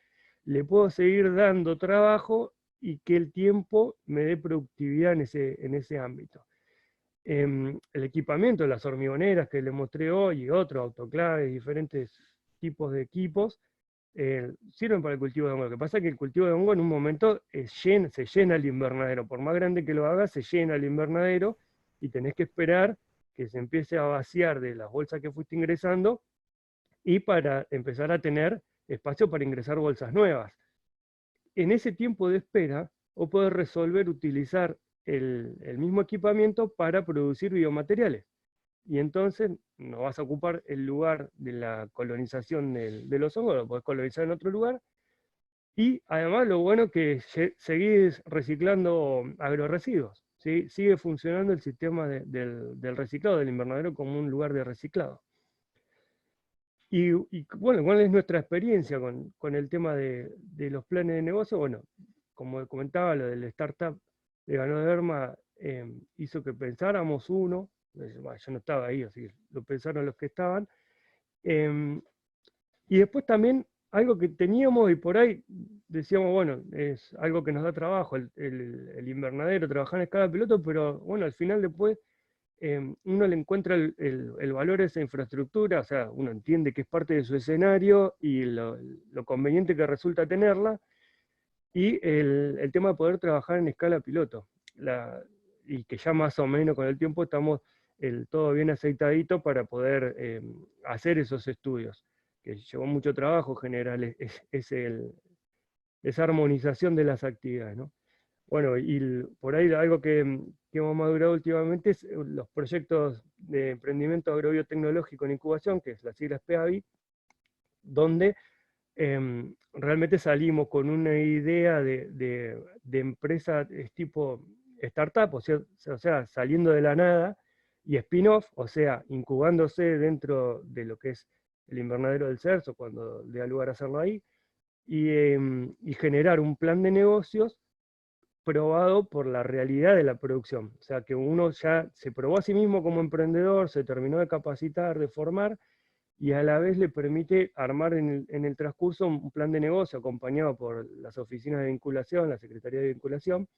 le puedo seguir dando trabajo y que el tiempo me dé productividad en ese ámbito? El equipamiento, las hormigoneras que les mostré hoy y otros, autoclaves, diferentes tipos de equipos, sirven para el cultivo de hongo. Lo que pasa es que el cultivo de hongo en un momento se llena el invernadero. Por más grande que lo hagas, se llena el invernadero y tenés que esperar que se empiece a vaciar de las bolsas que fuiste ingresando y para empezar a tener espacio para ingresar bolsas nuevas. En ese tiempo de espera, vos podés resolver utilizar el mismo equipamiento para producir biomateriales. Y entonces no vas a ocupar el lugar de la colonización de los hongos, lo podés colonizar en otro lugar. Y además lo bueno es que seguís reciclando agroresiduos. ¿Sí? Sigue funcionando el sistema del reciclado del invernadero como un lugar de reciclado. Y bueno, ¿cuál es nuestra experiencia con el tema de los planes de negocio? Bueno, como comentaba, lo del startup de Ganoderma hizo que pensáramos uno, yo no estaba ahí, así que lo pensaron los que estaban, y después también algo que teníamos y por ahí decíamos, bueno, es algo que nos da trabajo, el invernadero, trabajar en escala piloto, pero bueno, al final después uno le encuentra el valor a esa infraestructura, o sea, uno entiende que es parte de su escenario y lo conveniente que resulta tenerla, y el tema de poder trabajar en escala piloto, y que ya más o menos con el tiempo estamos todo bien aceitadito para poder hacer esos estudios, que llevó mucho trabajo general, esa armonización de las actividades, ¿no? Bueno, y por ahí algo que hemos madurado últimamente es los proyectos de emprendimiento agrobiotecnológico en incubación, que es las siglas PABI, donde realmente salimos con una idea de empresa tipo startup, o sea, saliendo de la nada, y spin-off, o sea, incubándose dentro de lo que es el invernadero del Cerzo, cuando le da lugar a hacerlo ahí, y generar un plan de negocios probado por la realidad de la producción. O sea, que uno ya se probó a sí mismo como emprendedor, se terminó de capacitar, de formar, y a la vez le permite armar en el transcurso un plan de negocio acompañado por las oficinas de vinculación, la Secretaría de Vinculación,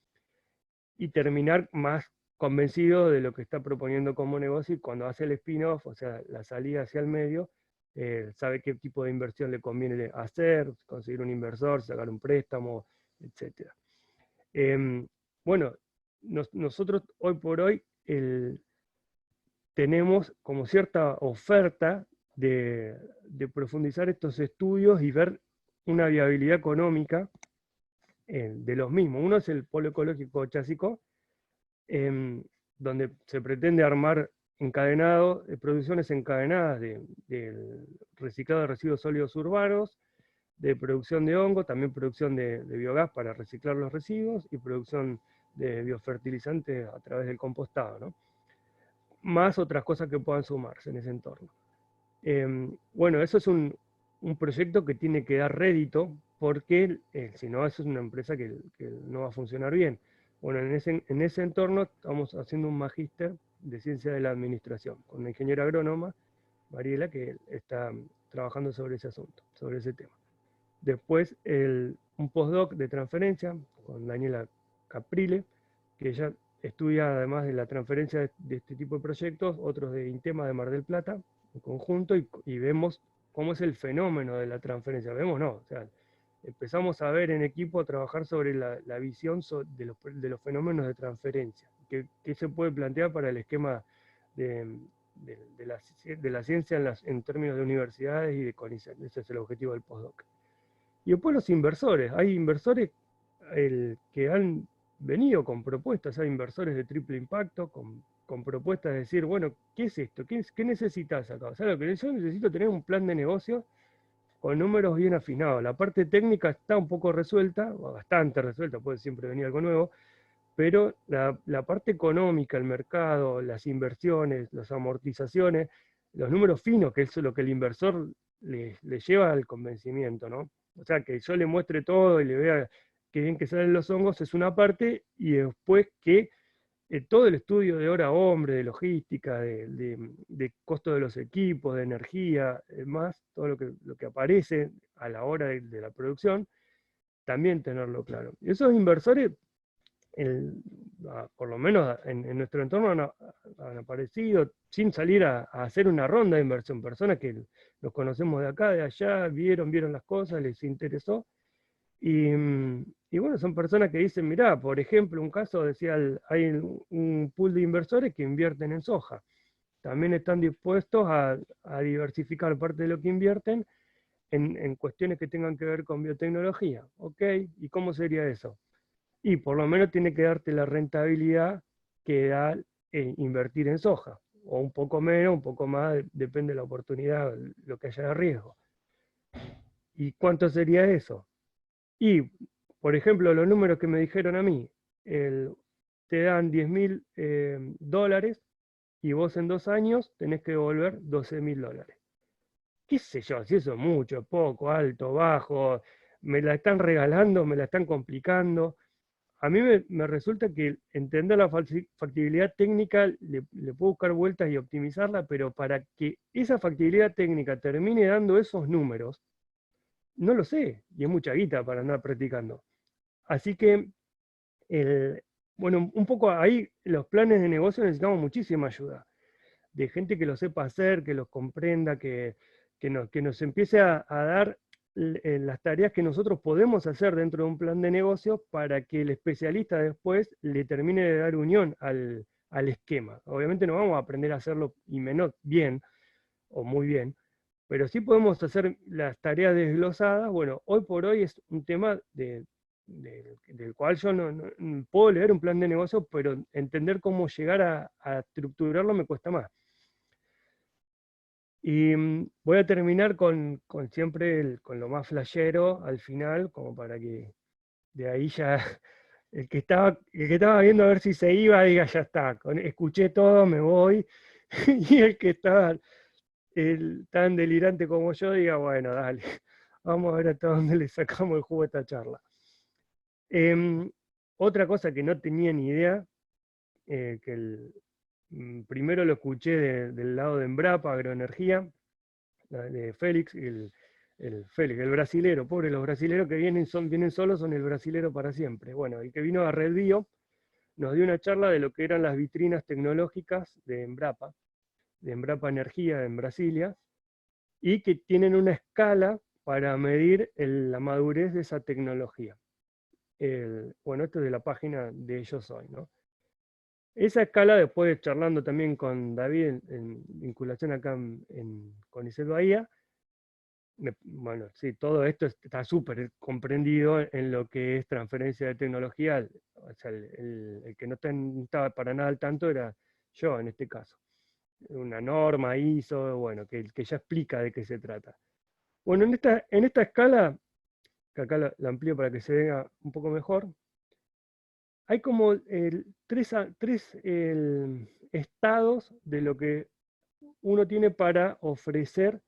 y terminar más convencido de lo que está proponiendo como negocio, y cuando hace el spin-off, o sea, la salida hacia el medio, sabe qué tipo de inversión le conviene hacer, conseguir un inversor, sacar un préstamo, etc. Bueno, nosotros hoy por hoy tenemos como cierta oferta de profundizar estos estudios y ver una viabilidad económica de los mismos. Uno es el polo ecológico Chasico, donde se pretende armar producciones encadenadas del reciclado de residuos sólidos urbanos, de producción de hongo, también producción de biogás para reciclar los residuos y producción de biofertilizantes a través del compostado, ¿no? Más otras cosas que puedan sumarse en ese entorno. Bueno, eso es un proyecto que tiene que dar rédito, porque si no, eso es una empresa que no va a funcionar bien. Bueno, en ese entorno estamos haciendo un magíster de ciencia de la administración, con una ingeniera agrónoma, Mariela, que está trabajando sobre ese asunto, sobre ese tema. Después un postdoc de transferencia con Daniela Caprile, que ella estudia, además de la transferencia de este tipo de proyectos, otros de INTEMA de Mar del Plata, en conjunto, y vemos cómo es el fenómeno de la transferencia. Vemos, no, o sea, empezamos a ver en equipo, a trabajar sobre la visión de los fenómenos de transferencia, que se puede plantear para el esquema de la ciencia en términos de universidades y de CONICET. Ese es el objetivo del postdoc. Y después los inversores. Hay inversores que han venido con propuestas, hay inversores de triple impacto, con propuestas de decir, bueno, ¿qué es esto? ¿Qué necesitas acá? O sea, lo que yo necesito tener un plan de negocio con números bien afinados. La parte técnica está un poco resuelta, o bastante resuelta, puede siempre venir algo nuevo, pero la parte económica, el mercado, las inversiones, las amortizaciones, los números finos, que es lo que el inversor le lleva al convencimiento, ¿no? O sea, que yo le muestre todo y le vea qué bien que salen los hongos es una parte, y después que todo el estudio de hora hombre, de logística, de costo de los equipos, de energía, más, todo lo que aparece a la hora de la producción, también tenerlo claro. Y esos inversores por lo menos en nuestro entorno han aparecido, sin salir a hacer una ronda de inversión, personas que los conocemos de acá, de allá, vieron las cosas, les interesó. Y bueno, son personas que dicen, mirá, por ejemplo, un caso decía, hay un pool de inversores que invierten en soja. También están dispuestos a diversificar parte de lo que invierten en cuestiones que tengan que ver con biotecnología. ¿Ok? ¿Y cómo sería eso? Y por lo menos tiene que darte la rentabilidad que da invertir en soja. O un poco menos, un poco más, depende de la oportunidad, lo que haya de riesgo. ¿Y cuánto sería eso? Y, por ejemplo, los números que me dijeron a mí, te dan $10.000 y vos en 2 años tenés que devolver $12.000. ¿Qué sé yo? Si eso es mucho, poco, alto, bajo, me la están regalando, me la están complicando. A mí me resulta que entender la factibilidad técnica le puedo buscar vueltas y optimizarla, pero para que esa factibilidad técnica termine dando esos números, no lo sé, y es mucha guita para andar practicando. Así que, bueno, un poco ahí los planes de negocio necesitamos muchísima ayuda, de gente que lo sepa hacer, que los comprenda, que nos empiece a dar las tareas que nosotros podemos hacer dentro de un plan de negocio para que el especialista después le termine de dar unión al esquema. Obviamente no vamos a aprender a hacerlo y menos bien o muy bien, pero sí podemos hacer las tareas desglosadas. Bueno, hoy por hoy es un tema del cual yo no puedo leer un plan de negocio, pero entender cómo llegar a estructurarlo me cuesta más. Y voy a terminar con siempre con lo más flashero al final, como para que de ahí ya el que estaba viendo a ver si se iba, diga, ya está, escuché todo, me voy. Y el que estaba tan delirante como yo, diga, bueno, dale, vamos a ver hasta dónde le sacamos el jugo a esta charla. Otra cosa que no tenía ni idea, que primero lo escuché del lado de Embrapa, Agroenergía, de Félix, Félix, el brasilero, pobre, los brasileros que vienen solos, son el brasilero para siempre. Bueno, el que vino a Red Bio nos dio una charla de lo que eran las vitrinas tecnológicas de Embrapa Energía en Brasilia, y que tienen una escala para medir la madurez de esa tecnología. Bueno, esto es de la página de Ellos Hoy, ¿no? Esa escala, después charlando también con David en vinculación acá con Isel Bahía, bueno, sí, todo esto está súper comprendido en lo que es transferencia de tecnología. O sea, el que no estaba para nada al tanto era yo en este caso. Una norma ISO, bueno, que ya explica de qué se trata. Bueno, en esta escala, que acá la amplío para que se vea un poco mejor, hay como tres estados de lo que uno tiene para ofrecer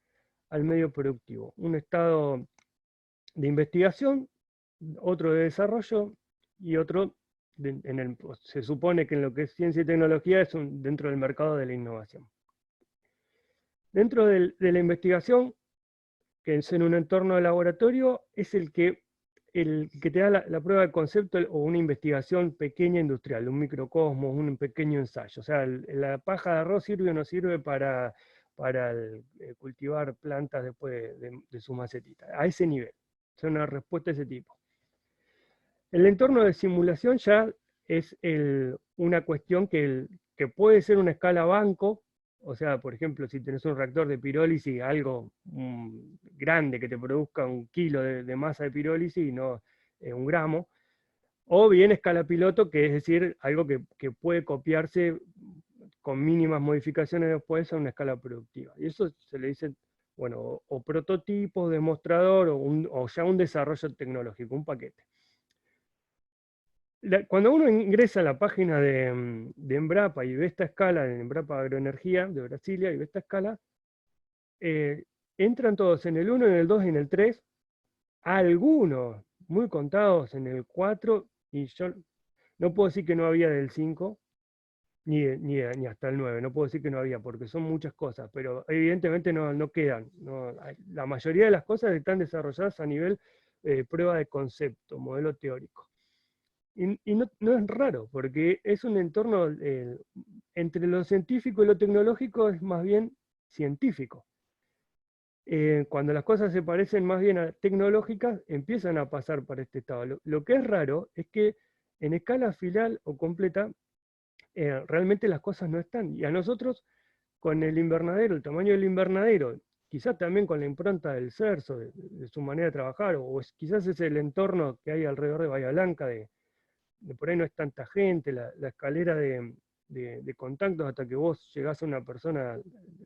al medio productivo. Un estado de investigación, otro de desarrollo y otro, se supone que en lo que es ciencia y tecnología es dentro del mercado de la innovación. Dentro de la investigación, que es en un entorno de laboratorio, es el que te da la prueba de concepto o una investigación pequeña industrial, un microcosmos, un pequeño ensayo. O sea, la paja de arroz sirve o no sirve para cultivar plantas después de su macetita. A ese nivel. Es una respuesta de ese tipo. El entorno de simulación ya es una cuestión que puede ser una escala banco. O sea, por ejemplo, si tenés un reactor de pirólisis, algo grande que te produzca 1 kilo de masa de pirólisis y no 1 gramo, o bien escala piloto, que es decir, algo que puede copiarse con mínimas modificaciones después a una escala productiva. Y eso se le dice, bueno, o prototipo, demostrador, o ya un desarrollo tecnológico, un paquete. Cuando uno ingresa a la página de Embrapa y ve esta escala, de Embrapa Agroenergía de Brasilia, y ve esta escala, entran todos en el 1, en el 2 y en el 3, algunos muy contados en el 4, y yo no puedo decir que no había del 5, ni hasta el 9, no puedo decir que no había, porque son muchas cosas, pero evidentemente no quedan. La mayoría de las cosas están desarrolladas a nivel prueba de concepto, modelo teórico. Y no es raro, porque es un entorno, entre lo científico y lo tecnológico es más bien científico. Cuando las cosas se parecen más bien a tecnológicas, empiezan a pasar para este estado. Lo que es raro es que en escala final o completa, realmente las cosas no están. Y a nosotros, con el invernadero, el tamaño del invernadero, quizás también con la impronta del CERSO, de su manera de trabajar, quizás es el entorno que hay alrededor de Bahía Blanca, de por ahí no es tanta gente, la escalera de contactos hasta que vos llegás a una persona,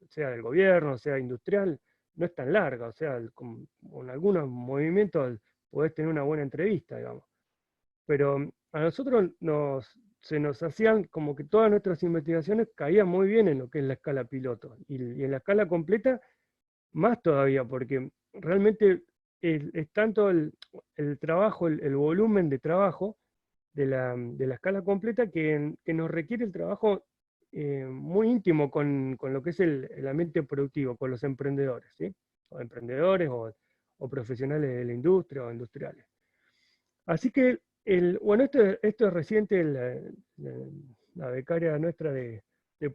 sea del gobierno, sea industrial, no es tan larga, o sea, con algunos movimientos podés tener una buena entrevista, digamos. Pero a nosotros se nos hacían como que todas nuestras investigaciones caían muy bien en lo que es la escala piloto, y en la escala completa más todavía, porque realmente es tanto el trabajo, el volumen de trabajo, de la escala completa que nos requiere el trabajo muy íntimo con lo que es el ambiente productivo, con los emprendedores, ¿sí? O emprendedores o profesionales de la industria o industriales. Así que, bueno, esto es reciente, la becaria nuestra de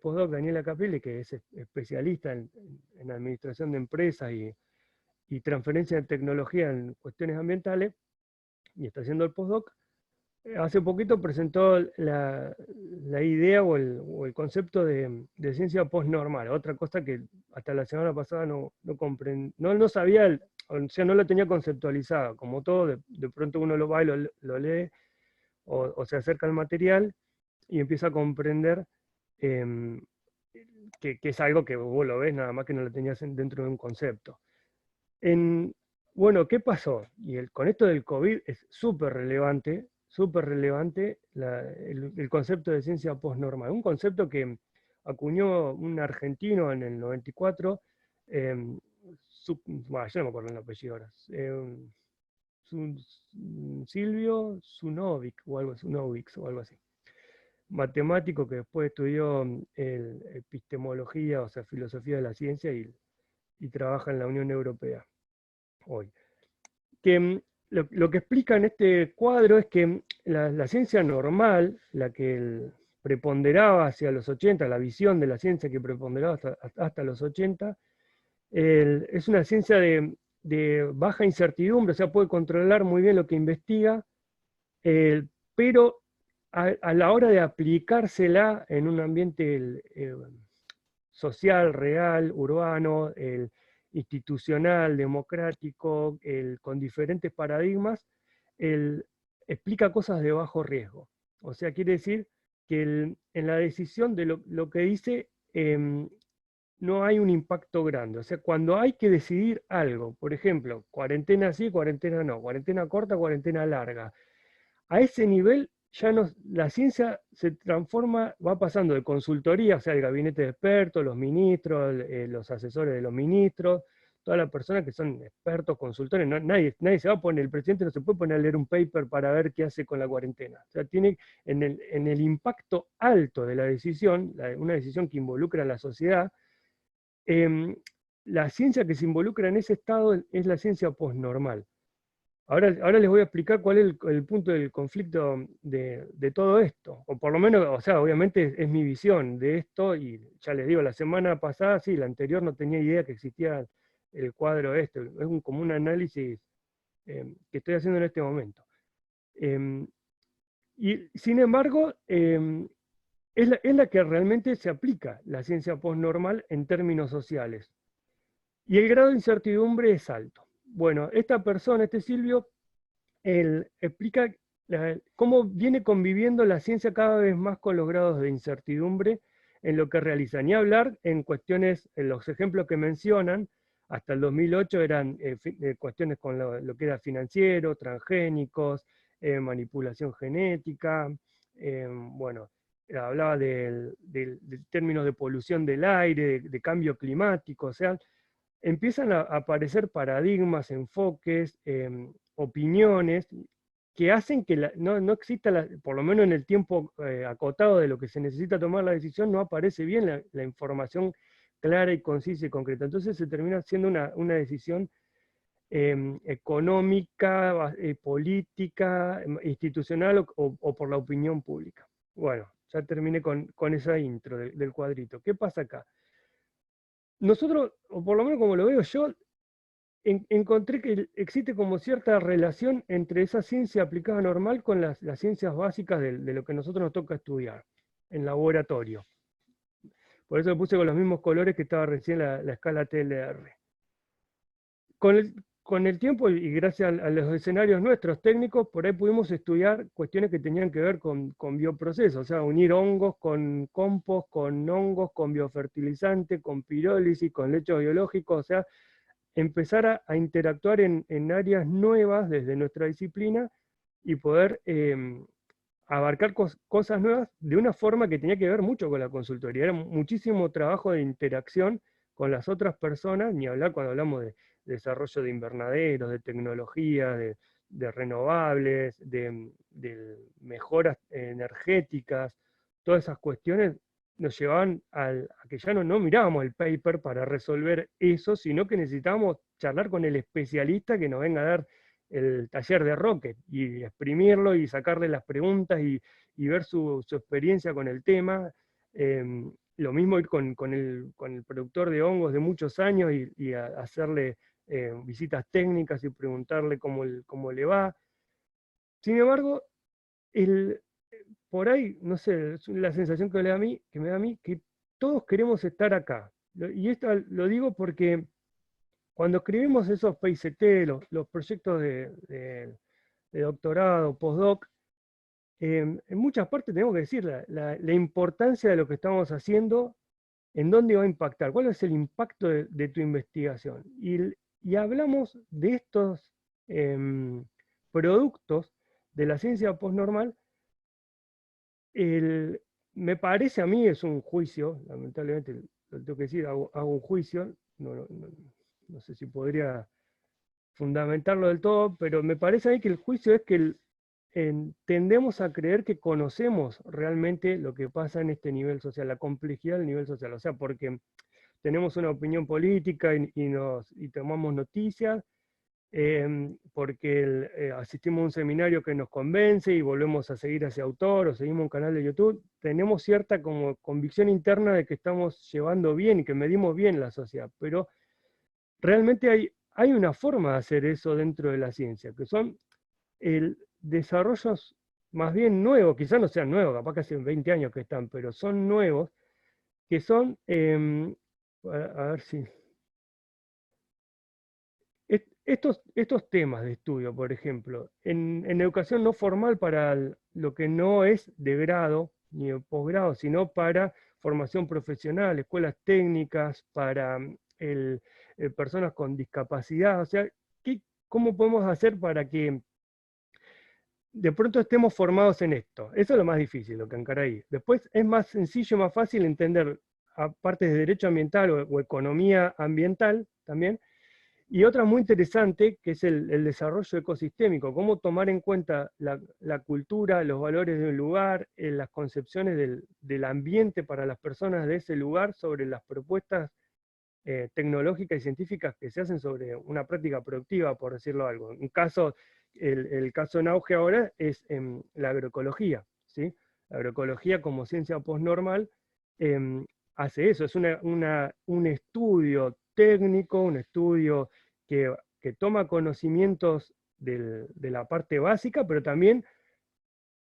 postdoc, Daniela Capelli, que es especialista en administración de empresas y transferencia de tecnología en cuestiones ambientales, y está haciendo el postdoc. Hace poquito presentó la idea o el concepto de ciencia postnormal, otra cosa que hasta la semana pasada no sabía, o sea, no la tenía conceptualizada. Como todo, de pronto uno lo va y lo lee o se acerca al material y empieza a comprender em, que es algo que vos lo ves, nada más que no lo tenías dentro de un concepto. Bueno, ¿qué pasó? Con esto del COVID es súper relevante el concepto de ciencia postnormal. Un concepto que acuñó un argentino en el 94, bueno, yo no me acuerdo el apellido ahora, Silvio Sunovic o algo así. Matemático que después estudió epistemología, o sea, filosofía de la ciencia, y trabaja en la Unión Europea hoy. Lo que explica en este cuadro es que la ciencia normal, la que preponderaba hacia los 80, la visión de la ciencia que preponderaba hasta los 80, es una ciencia de baja incertidumbre, o sea, puede controlar muy bien lo que investiga, pero a la hora de aplicársela en un ambiente social, real, urbano, institucional, democrático, con diferentes paradigmas, explica cosas de bajo riesgo. O sea, quiere decir que en la decisión de lo que dice, no hay un impacto grande. O sea, cuando hay que decidir algo, por ejemplo, cuarentena sí, cuarentena no, cuarentena corta, cuarentena larga, a ese nivel ya la ciencia se transforma, va pasando de consultoría, o sea, el gabinete de expertos, los ministros, los asesores de los ministros, todas las personas que son expertos, consultores. Nadie se va a poner, el presidente no se puede poner a leer un paper para ver qué hace con la cuarentena. O sea, tiene en el impacto alto de la decisión, una decisión que involucra a la sociedad, la ciencia que se involucra en ese estado es la ciencia postnormal. Ahora les voy a explicar cuál es el punto del conflicto de todo esto, o por lo menos, o sea, obviamente es mi visión de esto, y ya les digo, la semana pasada, sí, la anterior no tenía idea que existía el cuadro este, es como un análisis que estoy haciendo en este momento. Y sin embargo, es la que realmente se aplica la ciencia postnormal en términos sociales. Y el grado de incertidumbre es alto. Bueno, esta persona, este Silvio, él explica cómo viene conviviendo la ciencia cada vez más con los grados de incertidumbre en lo que realiza. Ni hablar en cuestiones, en los ejemplos que mencionan, hasta el 2008 eran cuestiones con lo que era financiero, transgénicos, manipulación genética, bueno, hablaba de términos de polución del aire, de cambio climático, o sea, empiezan a aparecer paradigmas, enfoques, opiniones que hacen que no exista, por lo menos en el tiempo acotado de lo que se necesita tomar la decisión, no aparece bien la información clara y concisa y concreta. Entonces se termina siendo una decisión económica, política, institucional o por la opinión pública. Bueno, ya terminé con esa intro del cuadrito. ¿Qué pasa acá? Nosotros, o por lo menos como lo veo yo, encontré que existe como cierta relación entre esa ciencia aplicada normal con las ciencias básicas de lo que a nosotros nos toca estudiar en laboratorio. Por eso lo puse con los mismos colores que estaba recién la escala TLR. Con el tiempo y gracias a los escenarios nuestros técnicos, por ahí pudimos estudiar cuestiones que tenían que ver con bioprocesos, o sea, unir hongos con compost, con hongos, con biofertilizante, con pirólisis, con lechos biológicos, o sea, empezar a interactuar en áreas nuevas desde nuestra disciplina y poder abarcar cosas nuevas de una forma que tenía que ver mucho con la consultoría. Era muchísimo trabajo de interacción con las otras personas, ni hablar cuando hablamos de desarrollo de invernaderos, de tecnología, de renovables, de mejoras energéticas, todas esas cuestiones nos llevaban a que ya no mirábamos el paper para resolver eso, sino que necesitábamos charlar con el especialista que nos venga a dar el taller de Rocket y exprimirlo y sacarle las preguntas y ver su experiencia con el tema. Lo mismo ir con el productor de hongos de muchos años y hacerle visitas técnicas y preguntarle cómo le va. Sin embargo, por ahí, no sé, es la sensación que me da a mí, que todos queremos estar acá. Y esto lo digo porque cuando escribimos esos PICT, los proyectos de doctorado, postdoc, en muchas partes tenemos que decir la importancia de lo que estamos haciendo, en dónde va a impactar, cuál es el impacto de tu investigación. Y hablamos de estos productos de la ciencia postnormal. Me parece a mí, es un juicio, lamentablemente lo tengo que decir, hago un juicio, no sé si podría fundamentarlo del todo, pero me parece a mí que el juicio es que tendemos a creer que conocemos realmente lo que pasa en este nivel social, la complejidad del nivel social, o sea, porque tenemos una opinión política y tomamos noticias, porque asistimos a un seminario que nos convence y volvemos a seguir a ese autor o seguimos un canal de YouTube, tenemos cierta como convicción interna de que estamos llevando bien y que medimos bien la sociedad, pero realmente hay una forma de hacer eso dentro de la ciencia, que son desarrollos más bien nuevos, quizás no sean nuevos, capaz que hace 20 años que están, pero son nuevos, que son, a ver si... Estos temas de estudio, por ejemplo, en educación no formal para lo que no es de grado ni de posgrado, sino para formación profesional, escuelas técnicas, para personas con discapacidad, o sea, ¿cómo podemos hacer para que de pronto estemos formados en esto? Eso es lo más difícil, lo que encara ahí. Después es más sencillo, más fácil entender, aparte de derecho ambiental o economía ambiental también, y otra muy interesante, que es el desarrollo ecosistémico, cómo tomar en cuenta la cultura, los valores de un lugar, las concepciones del ambiente para las personas de ese lugar sobre las propuestas tecnológicas y científicas que se hacen sobre una práctica productiva, por decirlo algo. El caso en auge ahora es la agroecología, ¿sí? La agroecología como ciencia postnormal hace eso, es un estudio técnico, un estudio que toma conocimientos de la parte básica, pero también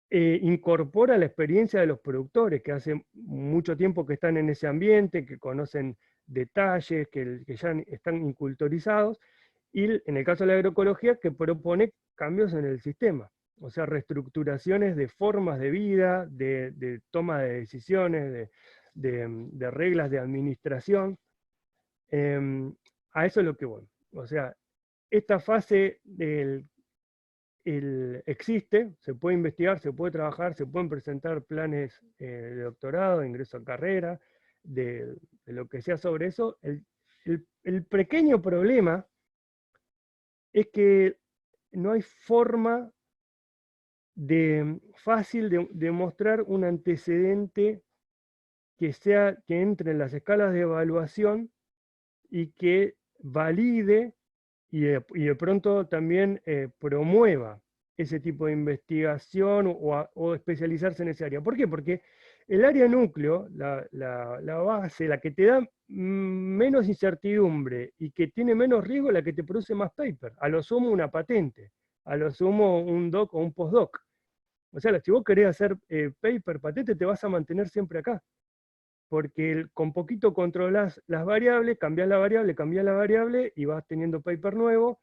incorpora la experiencia de los productores, que hace mucho tiempo que están en ese ambiente, que conocen detalles, que ya están inculturizados, y en el caso de la agroecología, que propone cambios en el sistema, o sea, reestructuraciones de formas de vida, de toma de decisiones, de reglas de administración. A eso es lo que voy. O sea, esta fase existe, se puede investigar, se puede trabajar, se pueden presentar planes de doctorado, de ingreso a carrera, de lo que sea sobre eso. El pequeño problema es que no hay forma fácil de mostrar un antecedente que entre en las escalas de evaluación y que valide y de pronto también promueva ese tipo de investigación o especializarse en esa área. ¿Por qué? Porque el área núcleo, la base, la que te da menos incertidumbre y que tiene menos riesgo, la que te produce más paper. A lo sumo una patente, a lo sumo un doc o un postdoc. O sea, si vos querés hacer paper, patente, te vas a mantener siempre acá. Porque con poquito controlás las variables, cambiás la variable y vas teniendo paper nuevo.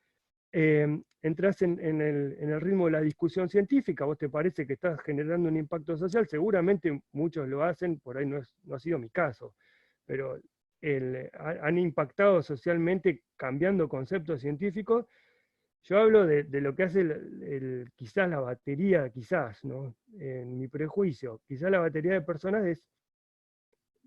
Entras en el ritmo de la discusión científica, vos te parece que estás generando un impacto social, seguramente muchos lo hacen, por ahí no ha sido mi caso, pero han impactado socialmente cambiando conceptos científicos. Yo hablo de lo que hace quizás la batería, quizás, ¿no? En mi prejuicio, quizás la batería de personas es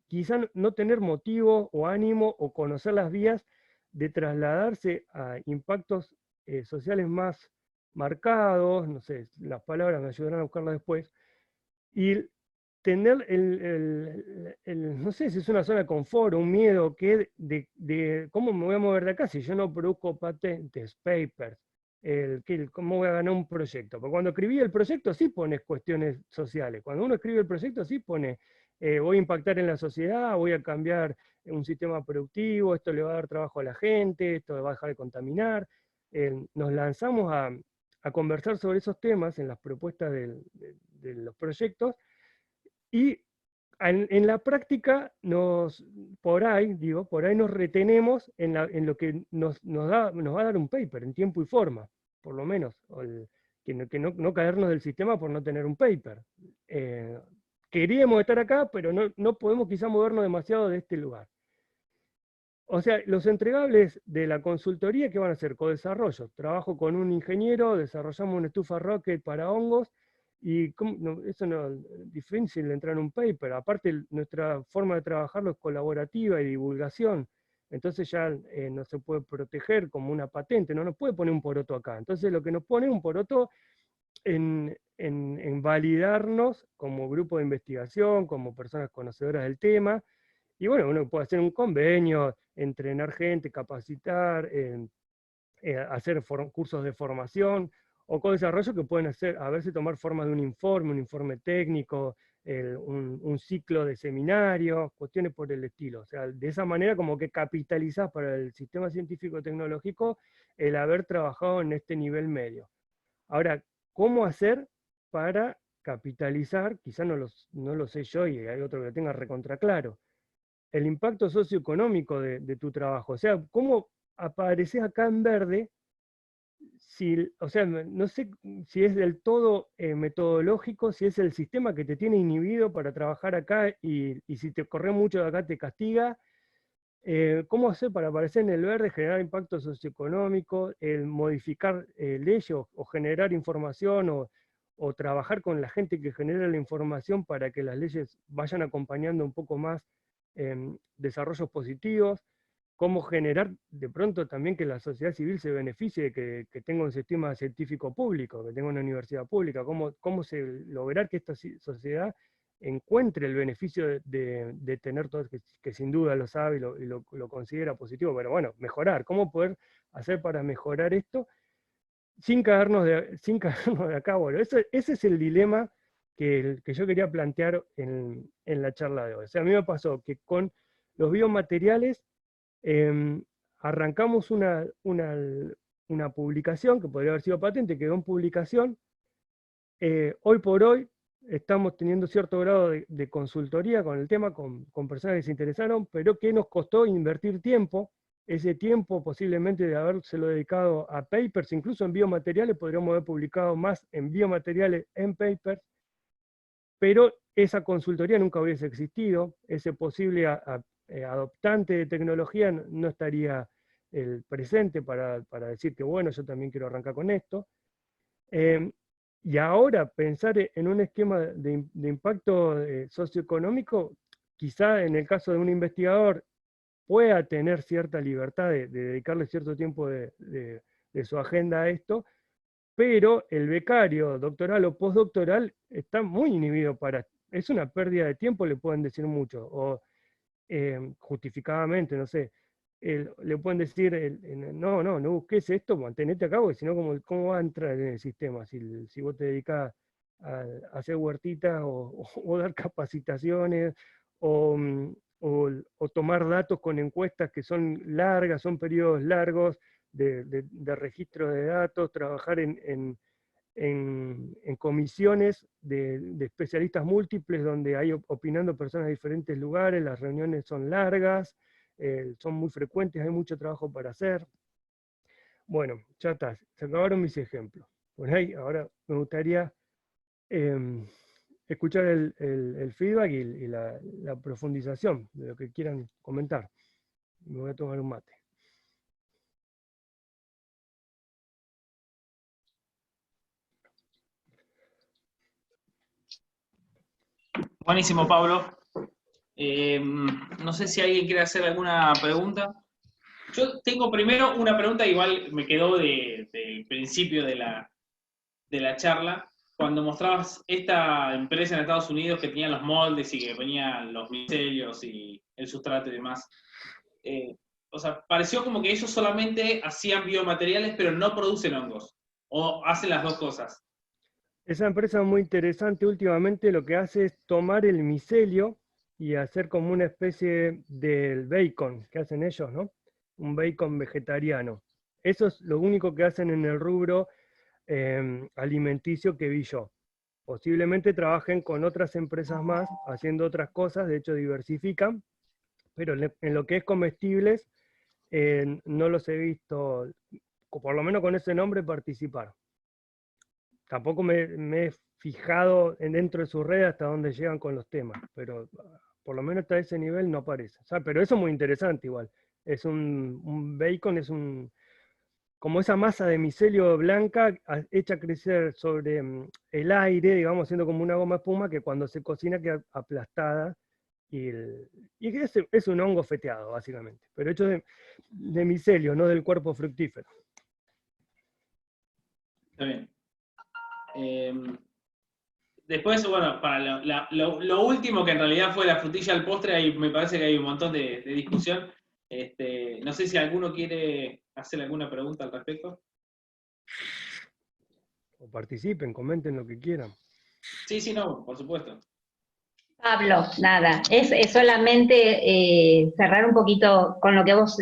quizás no tener motivo o ánimo o conocer las vías de trasladarse a impactos sociales más marcados, no sé, las palabras me ayudarán a buscarlas después, y tener no sé si es una zona de confort o un miedo que de cómo me voy a mover de acá si yo no produzco patentes, papers, cómo voy a ganar un proyecto. Porque cuando escribí el proyecto sí pones cuestiones sociales. Cuando uno escribe el proyecto sí pone, voy a impactar en la sociedad, voy a cambiar un sistema productivo, esto le va a dar trabajo a la gente, esto va a dejar de contaminar. Nos lanzamos a conversar sobre esos temas en las propuestas de los proyectos y en la práctica por ahí nos retenemos en lo que nos va a dar un paper en tiempo y forma, por lo menos, que no caernos del sistema por no tener un paper. Queríamos estar acá, pero no podemos quizá movernos demasiado de este lugar. O sea, los entregables de la consultoría, ¿qué van a hacer? Codesarrollo. Trabajo con un ingeniero, desarrollamos una estufa Rocket para hongos, y eso no es difícil de entrar en un paper. Aparte, nuestra forma de trabajarlo es colaborativa y divulgación. Entonces ya no se puede proteger como una patente, no nos puede poner un poroto acá. Entonces lo que nos pone un poroto en validarnos como grupo de investigación, como personas conocedoras del tema. Y bueno, uno puede hacer un convenio, entrenar gente, capacitar, hacer cursos de formación o co-desarrollo que pueden a veces tomar forma de un informe técnico, un ciclo de seminario, cuestiones por el estilo. O sea, de esa manera como que capitalizás para el sistema científico-tecnológico el haber trabajado en este nivel medio. Ahora, ¿cómo hacer para capitalizar? Quizá no lo sé yo y hay otro que lo tenga recontra claro, el impacto socioeconómico de tu trabajo. O sea, ¿cómo apareces acá en verde? O sea, no sé si es del todo metodológico, si es el sistema que te tiene inhibido para trabajar acá y si te corre mucho de acá te castiga. ¿Cómo hacer para aparecer en el verde, generar impacto socioeconómico, el modificar leyes o generar información o trabajar con la gente que genera la información para que las leyes vayan acompañando un poco más desarrollos positivos? ¿Cómo generar de pronto también que la sociedad civil se beneficie de que tenga un sistema científico público, que tenga una universidad pública? ¿Cómo se lograr que esta sociedad encuentre el beneficio de tener todo, que sin duda lo sabe y lo considera positivo, pero bueno, mejorar, ¿cómo poder hacer para mejorar esto sin caernos sin caernos de acá? Bueno, ese es el dilema que yo quería plantear en la charla de hoy. O sea, a mí me pasó que con los biomateriales arrancamos una publicación, que podría haber sido patente, quedó en publicación. Hoy por hoy estamos teniendo cierto grado de consultoría con el tema, con personas que se interesaron, pero que nos costó invertir tiempo. Ese tiempo posiblemente de habérselo dedicado a papers, incluso en biomateriales, podríamos haber publicado más en biomateriales, en papers, pero esa consultoría nunca hubiese existido, ese posible adoptante de tecnología no estaría presente para decir que bueno, yo también quiero arrancar con esto. Y ahora pensar en un esquema de impacto socioeconómico, quizá en el caso de un investigador pueda tener cierta libertad de dedicarle cierto tiempo de su agenda a esto, pero el becario doctoral o postdoctoral está muy inhibido es una pérdida de tiempo, le pueden decir mucho, o justificadamente, no sé, le pueden decir, no busques esto, mantenete acá, porque si no, ¿cómo va a entrar en el sistema? Si vos te dedicás a hacer huertitas o dar capacitaciones o tomar datos con encuestas que son largas, son periodos largos de registro de datos, trabajar en comisiones de especialistas múltiples donde hay opinando personas de diferentes lugares, las reuniones son largas, son muy frecuentes, hay mucho trabajo para hacer. Bueno, ya está, se acabaron mis ejemplos. Por ahí, ahora me gustaría escuchar el feedback y la profundización de lo que quieran comentar. Me voy a tomar un mate. Buenísimo, Pablo. No sé si alguien quiere hacer alguna pregunta. Yo tengo primero una pregunta, igual me quedó del principio de la charla, cuando mostrabas esta empresa en Estados Unidos que tenía los moldes y que venían los micelios y el sustrato y demás. O sea, pareció como que ellos solamente hacían biomateriales, pero no producen hongos. O hacen las dos cosas. Esa empresa muy interesante últimamente lo que hace es tomar el micelio y hacer como una especie del bacon que hacen ellos, ¿no? Un bacon vegetariano. Eso es lo único que hacen en el rubro alimenticio que vi yo. Posiblemente trabajen con otras empresas más haciendo otras cosas, de hecho diversifican, pero en lo que es comestibles no los he visto, por lo menos con ese nombre, participar. Tampoco me he fijado dentro de su red hasta dónde llegan con los temas, pero por lo menos hasta ese nivel no aparece. O sea, pero eso es muy interesante igual. Es un bacon, es como esa masa de micelio blanca hecha crecer sobre el aire, digamos, siendo como una goma espuma que cuando se cocina queda aplastada. Y es un hongo feteado, básicamente, pero hecho de micelio, no del cuerpo fructífero. Está bien. Después, bueno, para lo último que en realidad fue la frutilla al postre, ahí me parece que hay un montón de discusión. No sé si alguno quiere hacer alguna pregunta al respecto. O participen, comenten lo que quieran. Sí, no, por supuesto. Pablo, nada, es solamente cerrar un poquito con lo que vos,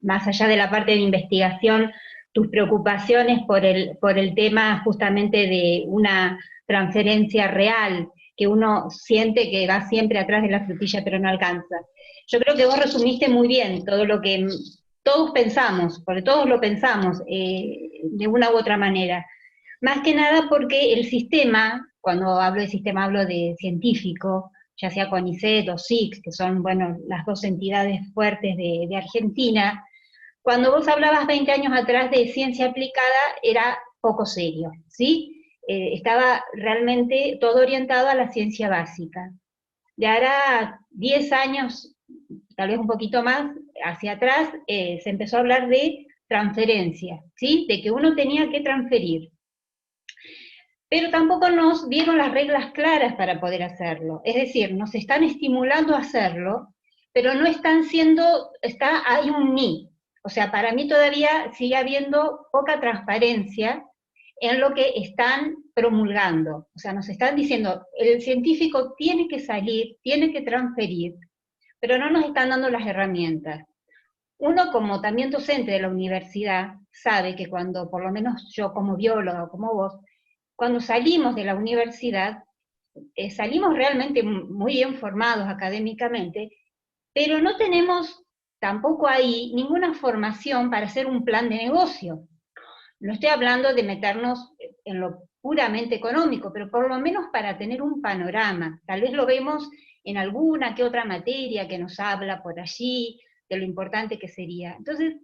más allá de la parte de investigación, tus preocupaciones por el tema justamente de una transferencia real, que uno siente que va siempre atrás de la frutilla pero no alcanza. Yo creo que vos resumiste muy bien todo lo que todos pensamos, porque todos lo pensamos de una u otra manera. Más que nada porque el sistema, cuando hablo de sistema hablo de científico, ya sea CONICET o SIC, que son, bueno, las dos entidades fuertes de Argentina, cuando vos hablabas 20 años atrás de ciencia aplicada era poco serio, ¿sí? Estaba realmente todo orientado a la ciencia básica. De ahora 10 años, tal vez un poquito más, hacia atrás, se empezó a hablar de transferencia, ¿sí? De que uno tenía que transferir. Pero tampoco nos dieron las reglas claras para poder hacerlo. Es decir, nos están estimulando a hacerlo, pero no están siendo, hay un ni. O sea, para mí todavía sigue habiendo poca transparencia en lo que están promulgando. O sea, nos están diciendo, el científico tiene que salir, tiene que transferir, pero no nos están dando las herramientas. Uno, como también docente de la universidad, sabe que cuando, por lo menos yo como bióloga, como vos, cuando salimos de la universidad, salimos realmente muy bien formados académicamente, pero no tenemos tampoco ahí ninguna formación para hacer un plan de negocio. No estoy hablando de meternos en lo puramente económico, pero por lo menos para tener un panorama. Tal vez lo vemos en alguna que otra materia que nos habla por allí de lo importante que sería. Entonces,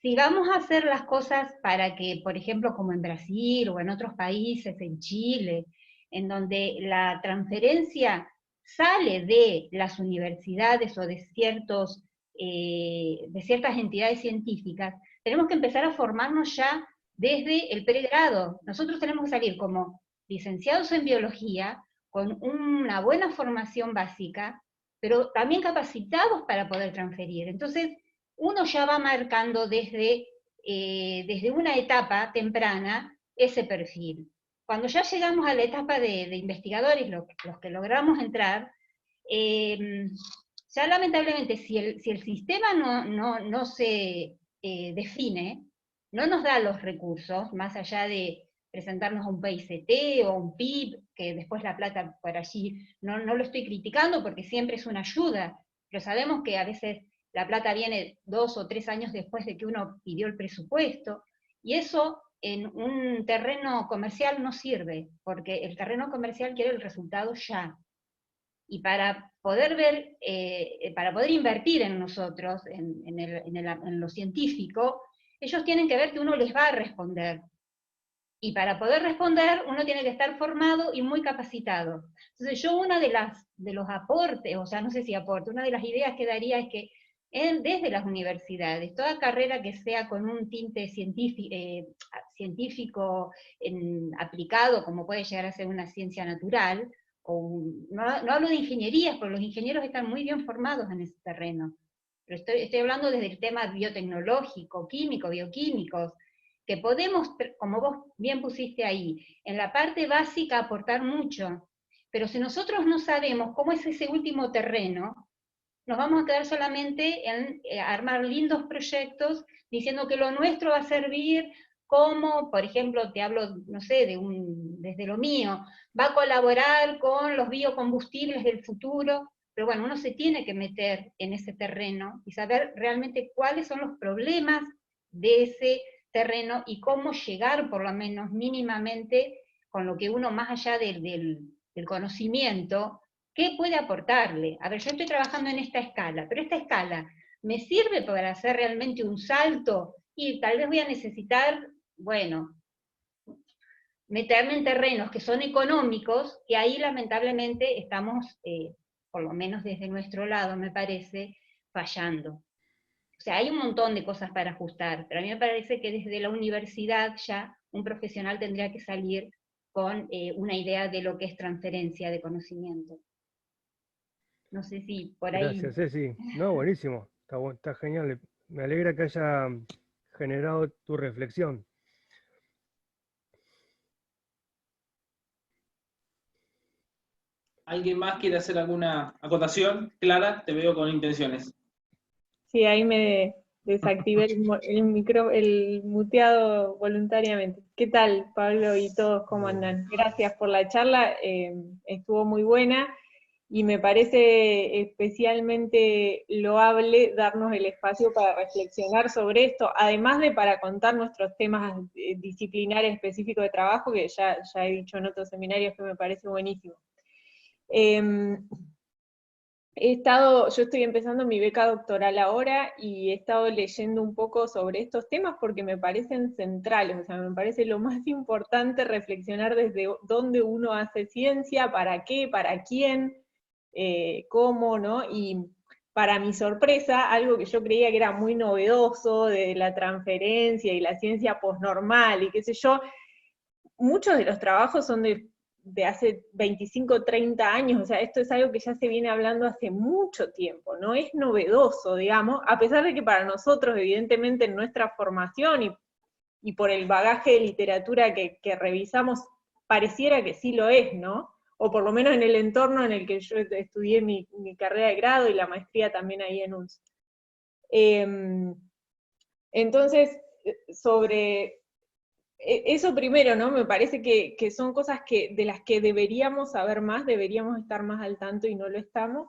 si vamos a hacer las cosas para que, por ejemplo, como en Brasil o en otros países, en Chile, en donde la transferencia sale de las universidades o de ciertas entidades científicas, tenemos que empezar a formarnos ya desde el pregrado. Nosotros tenemos que salir como licenciados en biología, con una buena formación básica, pero también capacitados para poder transferir. Entonces, uno ya va marcando desde una etapa temprana ese perfil. Cuando ya llegamos a la etapa de investigadores, los que logramos entrar, ya lamentablemente si el sistema no se define, no nos da los recursos, más allá de presentarnos a un PICT o un PIB, que después la plata por allí, no lo estoy criticando porque siempre es una ayuda, pero sabemos que a veces la plata viene 2 o 3 años después de que uno pidió el presupuesto, y eso en un terreno comercial no sirve, porque el terreno comercial quiere el resultado ya. Y para poder para poder invertir en nosotros, en lo científico, ellos tienen que ver que uno les va a responder. Y para poder responder, uno tiene que estar formado y muy capacitado. Entonces yo una de los aportes, o sea, no sé si aporte, una de las ideas que daría es que desde las universidades, toda carrera que sea con un tinte científico aplicado, como puede llegar a ser una ciencia natural, no hablo de ingenierías, porque los ingenieros están muy bien formados en ese terreno, pero estoy hablando desde el tema biotecnológico, químico, bioquímicos, que podemos, como vos bien pusiste ahí, en la parte básica aportar mucho, pero si nosotros no sabemos cómo es ese último terreno, nos vamos a quedar solamente en armar lindos proyectos diciendo que lo nuestro va a servir como, por ejemplo, te hablo, no sé, desde lo mío, va a colaborar con los biocombustibles del futuro, pero bueno, uno se tiene que meter en ese terreno y saber realmente cuáles son los problemas de ese terreno y cómo llegar por lo menos mínimamente con lo que uno, más allá del conocimiento, ¿qué puede aportarle? A ver, yo estoy trabajando en esta escala, pero esta escala me sirve para hacer realmente un salto y tal vez voy a necesitar, bueno, meterme en terrenos que son económicos, que ahí lamentablemente estamos, por lo menos desde nuestro lado, me parece, fallando. O sea, hay un montón de cosas para ajustar, pero a mí me parece que desde la universidad ya un profesional tendría que salir con una idea de lo que es transferencia de conocimiento. No sé si por ahí... Gracias, Ceci. No, buenísimo. Está genial. Me alegra que haya generado tu reflexión. ¿Alguien más quiere hacer alguna acotación? Clara, te veo con intenciones. Sí, ahí me desactivé el muteado voluntariamente. ¿Qué tal, Pablo y todos? ¿Cómo andan? Gracias por la charla, estuvo muy buena y me parece especialmente loable darnos el espacio para reflexionar sobre esto, además de para contar nuestros temas disciplinares específicos de trabajo, que ya he dicho en otros seminarios que me parece buenísimo. Yo estoy empezando mi beca doctoral ahora y he estado leyendo un poco sobre estos temas porque me parecen centrales, o sea, me parece lo más importante reflexionar desde dónde uno hace ciencia, para qué, para quién, cómo, ¿no? Y para mi sorpresa, algo que yo creía que era muy novedoso de la transferencia y la ciencia posnormal y qué sé yo, muchos de los trabajos son de hace 25, 30 años, o sea, esto es algo que ya se viene hablando hace mucho tiempo, no es novedoso, digamos, a pesar de que para nosotros, evidentemente, en nuestra formación y por el bagaje de literatura que revisamos, pareciera que sí lo es, ¿no? O por lo menos en el entorno en el que yo estudié mi carrera de grado y la maestría también ahí en UNS. Entonces, sobre eso primero, ¿no? Me parece que son cosas de las que deberíamos saber más, deberíamos estar más al tanto y no lo estamos.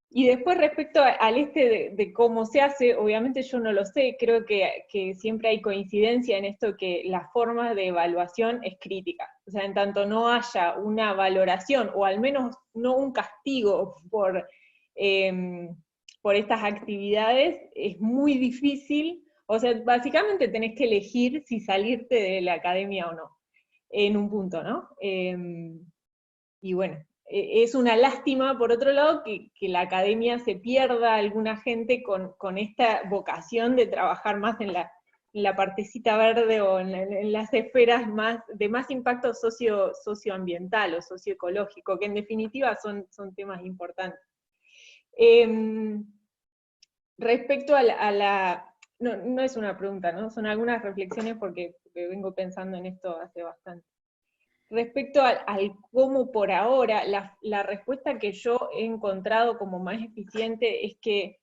Y después respecto al de cómo se hace, obviamente yo no lo sé, creo que siempre hay coincidencia en esto que la forma de evaluación es crítica. O sea, en tanto no haya una valoración, o al menos no un castigo por estas actividades, es muy difícil. O sea, básicamente tenés que elegir si salirte de la academia o no, en un punto, ¿no? Y bueno, es una lástima, por otro lado, que la academia se pierda alguna gente con esta vocación de trabajar más en la partecita verde o en las esferas de más impacto socioambiental o socioecológico, que en definitiva son temas importantes. respecto a la no es una pregunta, ¿no? Son algunas reflexiones porque vengo pensando en esto hace bastante. Respecto al cómo por ahora, la respuesta que yo he encontrado como más eficiente es que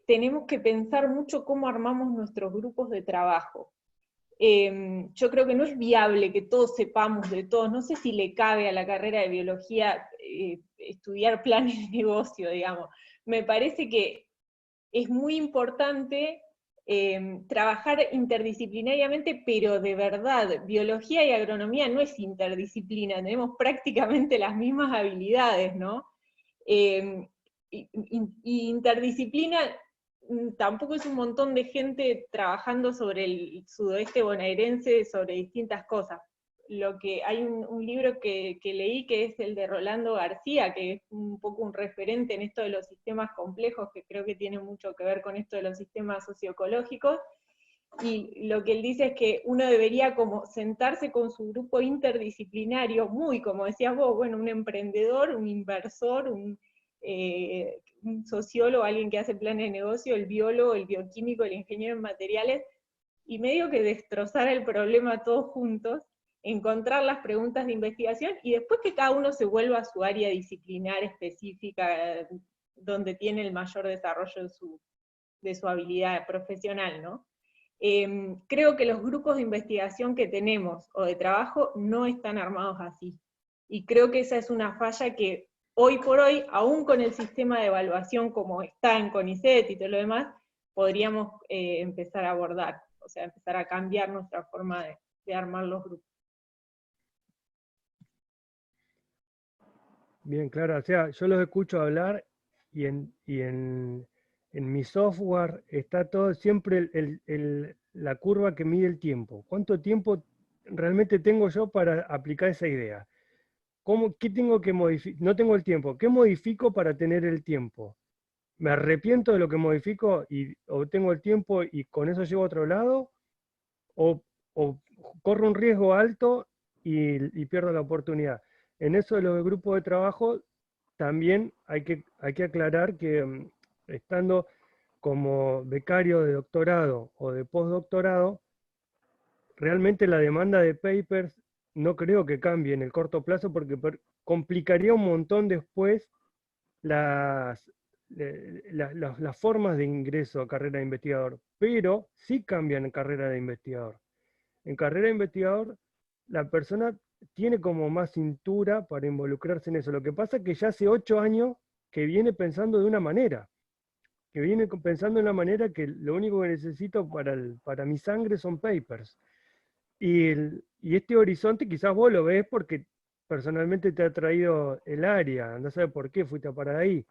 tenemos que pensar mucho cómo armamos nuestros grupos de trabajo. Yo creo que no es viable que todos sepamos de todos, no sé si le cabe a la carrera de biología estudiar planes de negocio, digamos. Me parece que es muy importante trabajar interdisciplinariamente, pero de verdad, biología y agronomía no es interdisciplina, tenemos prácticamente las mismas habilidades, ¿no? Y interdisciplina tampoco es un montón de gente trabajando sobre el sudoeste bonaerense, sobre distintas cosas. Hay un libro que leí que es el de Rolando García, que es un poco un referente en esto de los sistemas complejos, que creo que tiene mucho que ver con esto de los sistemas socioecológicos, y lo que él dice es que uno debería como sentarse con su grupo interdisciplinario, muy como decías vos, bueno, un emprendedor, un inversor, un sociólogo, alguien que hace planes de negocio, el biólogo, el bioquímico, el ingeniero en materiales, y medio que destrozar el problema todos juntos, encontrar las preguntas de investigación, y después que cada uno se vuelva a su área disciplinar específica, donde tiene el mayor desarrollo de su habilidad profesional, ¿no? Creo que los grupos de investigación que tenemos, o de trabajo, no están armados así. Y creo que esa es una falla que hoy por hoy, aún con el sistema de evaluación como está en CONICET y todo lo demás, podríamos empezar a abordar, o sea, empezar a cambiar nuestra forma de armar los grupos. Bien, claro, o sea, yo los escucho hablar y en mi software está todo siempre la curva que mide el tiempo. ¿Cuánto tiempo realmente tengo yo para aplicar esa idea? ¿Qué tengo que modificar? No tengo el tiempo. ¿Qué modifico para tener el tiempo? ¿Me arrepiento de lo que modifico o tengo el tiempo y con eso llego a otro lado? ¿O corro un riesgo alto y pierdo la oportunidad? En eso de los grupos de trabajo también hay que aclarar que estando como becario de doctorado o de postdoctorado, realmente la demanda de papers no creo que cambie en el corto plazo porque complicaría un montón después las formas de ingreso a carrera de investigador, pero sí cambian en carrera de investigador. En carrera de investigador, la persona tiene como más cintura para involucrarse en eso. Lo que pasa es que ya hace 8 años que viene pensando de una manera, que viene pensando de una manera que lo único que necesito para mi sangre son papers. Y este horizonte quizás vos lo ves porque personalmente te ha traído el área, no sabes por qué fuiste a parar ahí,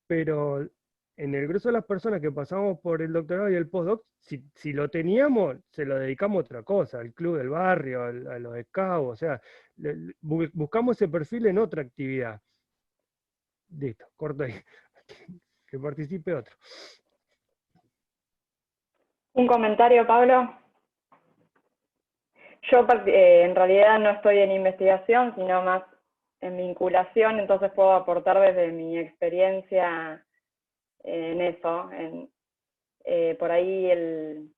pero en el grueso de las personas que pasamos por el doctorado y el postdoc, si lo teníamos, se lo dedicamos a otra cosa, al club del barrio, a los scouts, o sea, buscamos ese perfil en otra actividad. Listo, corto ahí. Que participe otro. Un comentario, Pablo. Yo en realidad no estoy en investigación, sino más en vinculación, entonces puedo aportar desde mi experiencia en eso. Por ahí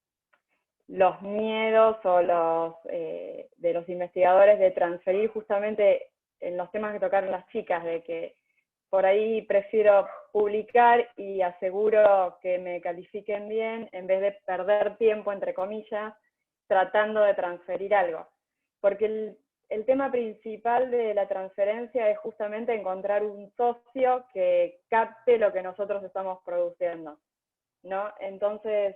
los miedos o de los investigadores de transferir justamente en los temas que tocaron las chicas, de que por ahí prefiero publicar y aseguro que me califiquen bien en vez de perder tiempo, entre comillas, tratando de transferir algo. Porque el tema principal de la transferencia es justamente encontrar un socio que capte lo que nosotros estamos produciendo, ¿no? Entonces,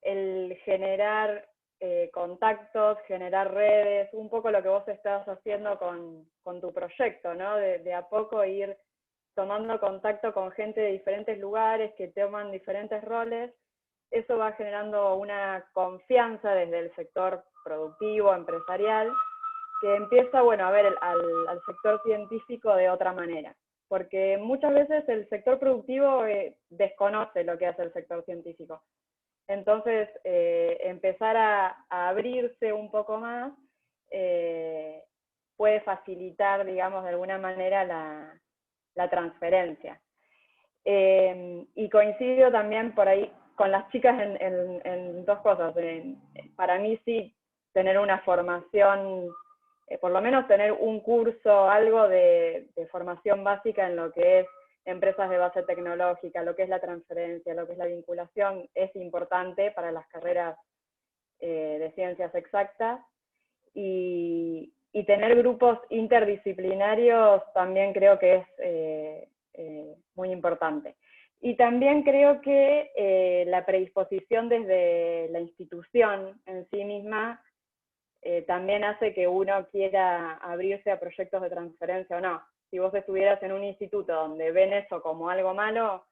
el generar contactos, generar redes, un poco lo que vos estás haciendo con tu proyecto, ¿no? De a poco ir tomando contacto con gente de diferentes lugares que toman diferentes roles, eso va generando una confianza desde el sector productivo, empresarial, que empieza, bueno, a ver al sector científico de otra manera. Porque muchas veces el sector productivo desconoce lo que hace el sector científico. Entonces, empezar a abrirse un poco más puede facilitar, digamos, de alguna manera la transferencia. Y coincido también por ahí con las chicas en dos cosas. Para mí sí, tener una formación, por lo menos tener un curso, algo de formación básica en lo que es empresas de base tecnológica, lo que es la transferencia, lo que es la vinculación, es importante para las carreras de ciencias exactas. Y tener grupos interdisciplinarios también creo que es muy importante. Y también creo que la predisposición desde la institución en sí misma también hace que uno quiera abrirse a proyectos de transferencia o no. Si vos estuvieras en un instituto donde ven eso como algo malo,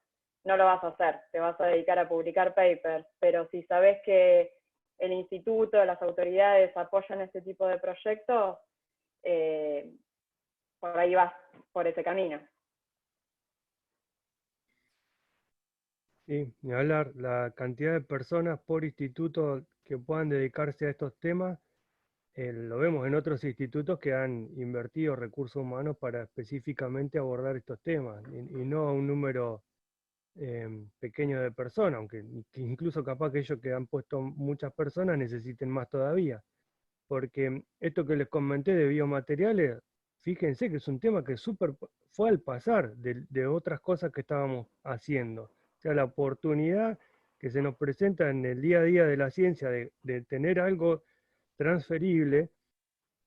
no lo vas a hacer, te vas a dedicar a publicar papers, pero si sabés que el instituto, las autoridades apoyan este tipo de proyectos, por ahí vas por ese camino. Sí, ni hablar, la cantidad de personas por instituto que puedan dedicarse a estos temas, lo vemos en otros institutos que han invertido recursos humanos para específicamente abordar estos temas, y no a un número pequeño de personas, aunque incluso capaz que ellos que han puesto muchas personas necesiten más todavía. Porque esto que les comenté de biomateriales, fíjense que es un tema que fue al pasar de otras cosas que estábamos haciendo. O sea, la oportunidad que se nos presenta en el día a día de la ciencia de tener algo transferible,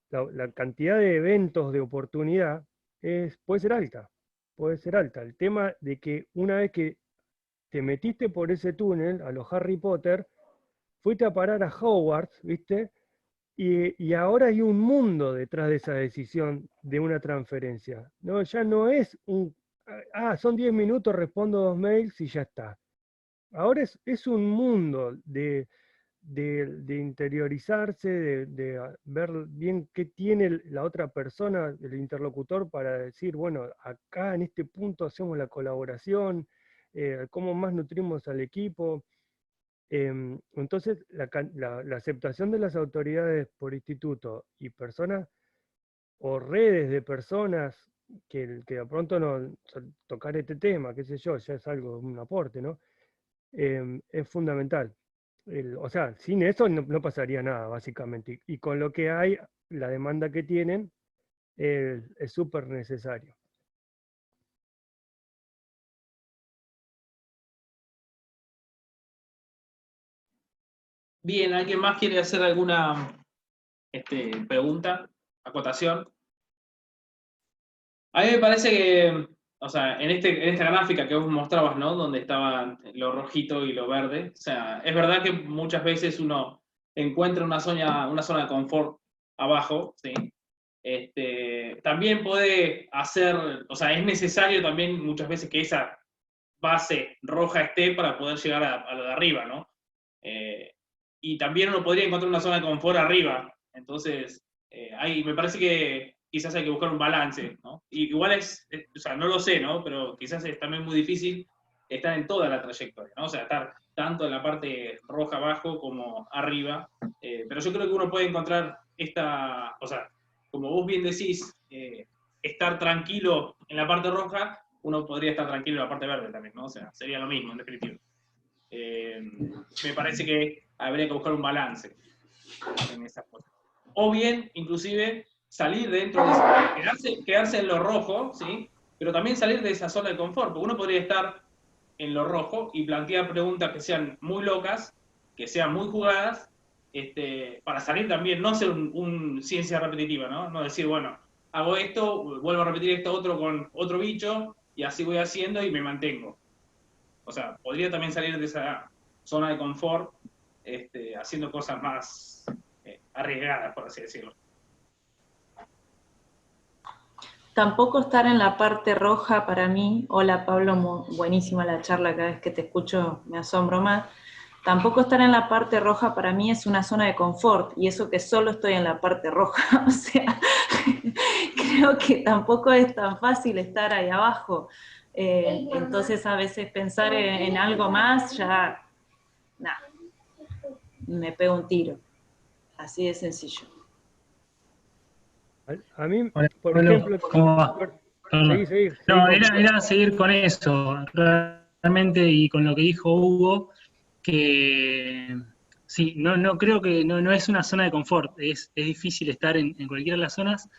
la cantidad de eventos de oportunidad puede ser alta. Puede ser alta. El tema de que una vez que te metiste por ese túnel, a los Harry Potter, fuiste a parar a Hogwarts, ¿viste? Y ahora hay un mundo detrás de esa decisión de una transferencia. No, ya no es son 10 minutos, respondo 2 mails y ya está. Ahora es un mundo de interiorizarse, de ver bien qué tiene la otra persona, el interlocutor, para decir, bueno, acá en este punto hacemos la colaboración, cómo más nutrimos al equipo. Entonces, la aceptación de las autoridades por instituto y personas o redes de personas que de pronto no tocar este tema, qué sé yo, ya es algo, un aporte, ¿no? Es fundamental. O sea, sin eso no pasaría nada, básicamente. Y con lo que hay, la demanda que tienen, es súper necesario. Bien, ¿alguien más quiere hacer alguna pregunta, acotación? A mí me parece que, o sea, en esta gráfica que vos mostrabas, ¿no? Donde estaba lo rojito y lo verde, o sea, es verdad que muchas veces uno encuentra una zona de confort abajo, ¿sí? También puede hacer, o sea, es necesario también muchas veces que esa base roja esté para poder llegar a lo de arriba, ¿no? Y también uno podría encontrar una zona de confort arriba, entonces, me parece que quizás hay que buscar un balance, ¿no? Y igual o sea, no lo sé, ¿no? Pero quizás es también muy difícil estar en toda la trayectoria, ¿no? O sea, estar tanto en la parte roja abajo como arriba, pero yo creo que uno puede encontrar o sea, como vos bien decís, estar tranquilo en la parte roja, uno podría estar tranquilo en la parte verde también, ¿no? O sea, sería lo mismo, en definitiva. Me parece que habría que buscar un balance en esas cosas. O bien, inclusive, salir dentro de quedarse en lo rojo, ¿sí? Pero también salir de esa zona de confort, porque uno podría estar en lo rojo y plantear preguntas que sean muy locas, que sean muy jugadas, para salir también, no hacer un ciencia repetitiva, ¿no? No decir, bueno, hago esto, vuelvo a repetir esto otro con otro bicho, y así voy haciendo y me mantengo. O sea, podría también salir de esa zona de confort, haciendo cosas más arriesgadas, por así decirlo. Tampoco estar en la parte roja para mí, hola Pablo, buenísima la charla, cada vez que te escucho me asombro más. Tampoco estar en la parte roja para mí es una zona de confort, y eso que solo estoy en la parte roja, o sea, creo que tampoco es tan fácil estar ahí abajo. Entonces a veces pensar en algo más, ya, nada, me pego un tiro, así de sencillo. A mí, Hola, por Pablo, ejemplo, ¿cómo va? Perdón. Seguí No, con- era seguir con eso, realmente, y con lo que dijo Hugo, que sí, no creo que no es una zona de confort, es difícil estar en cualquiera de las zonas,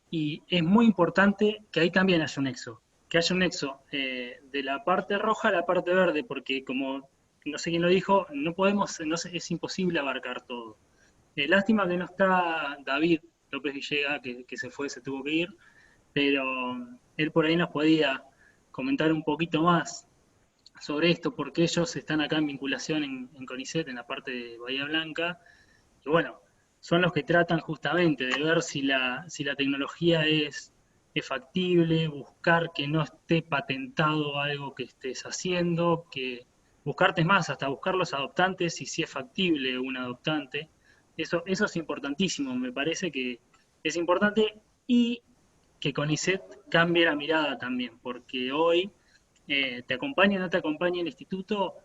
y es muy importante que ahí también haya un nexo, que haya un nexo de la parte roja a la parte verde, porque como no sé quién lo dijo, no podemos, es imposible abarcar todo. Lástima que no está David López Villega, que se fue, se tuvo que ir, pero él por ahí nos podía comentar un poquito más sobre esto, porque ellos están acá en vinculación en CONICET, en la parte de Bahía Blanca, y bueno, son los que tratan justamente de ver si la tecnología es factible, buscar que no esté patentado algo que estés haciendo, que buscarte es más, hasta buscar los adoptantes y si es factible un adoptante. Eso es importantísimo, me parece que es importante, y que CONICET cambie la mirada también, porque hoy, te acompañe o no te acompañe el instituto,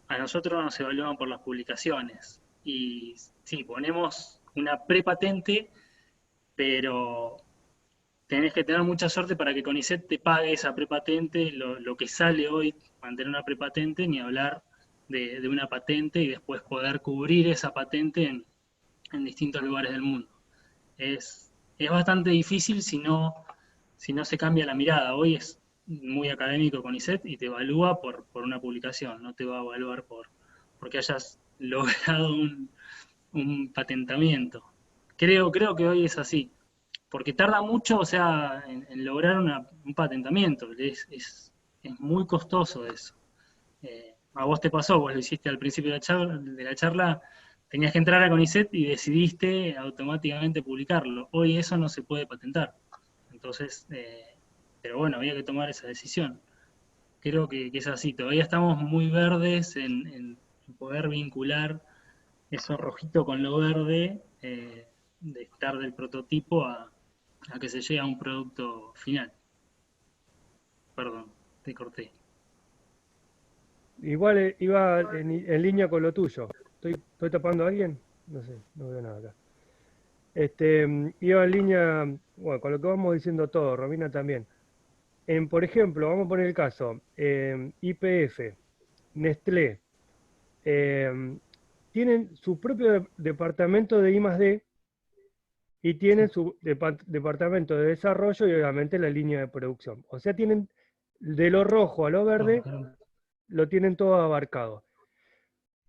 a nosotros nos evaluaban por las publicaciones. Y sí, ponemos una prepatente, pero tenés que tener mucha suerte para que CONICET te pague esa prepatente, lo que sale hoy mantener una prepatente, ni hablar de una patente y después poder cubrir esa patente en distintos lugares del mundo. Es bastante difícil si no se cambia la mirada. Hoy es muy académico CONICET y te evalúa por una publicación, no te va a evaluar porque hayas logrado un patentamiento. Creo que hoy es así, porque tarda mucho, o sea, en lograr un patentamiento. Es muy costoso eso. A vos te pasó, vos lo hiciste al principio de la charla, tenías que entrar a CONICET y decidiste automáticamente publicarlo. Hoy eso no se puede patentar. Entonces, pero bueno, había que tomar esa decisión. Creo que es así. Todavía estamos muy verdes en poder vincular eso rojito con lo verde, de estar del prototipo a que se llegue a un producto final. Perdón, te corté. Igual iba en línea con lo tuyo. ¿Estoy tapando a alguien? No sé, no veo nada acá. Iba en línea, bueno, con lo que vamos diciendo todo, Romina también. Por ejemplo, vamos a poner el caso, YPF, Nestlé, tienen su propio departamento de I+D y tienen su departamento de desarrollo y obviamente la línea de producción. O sea, tienen de lo rojo a lo verde, lo tienen todo abarcado.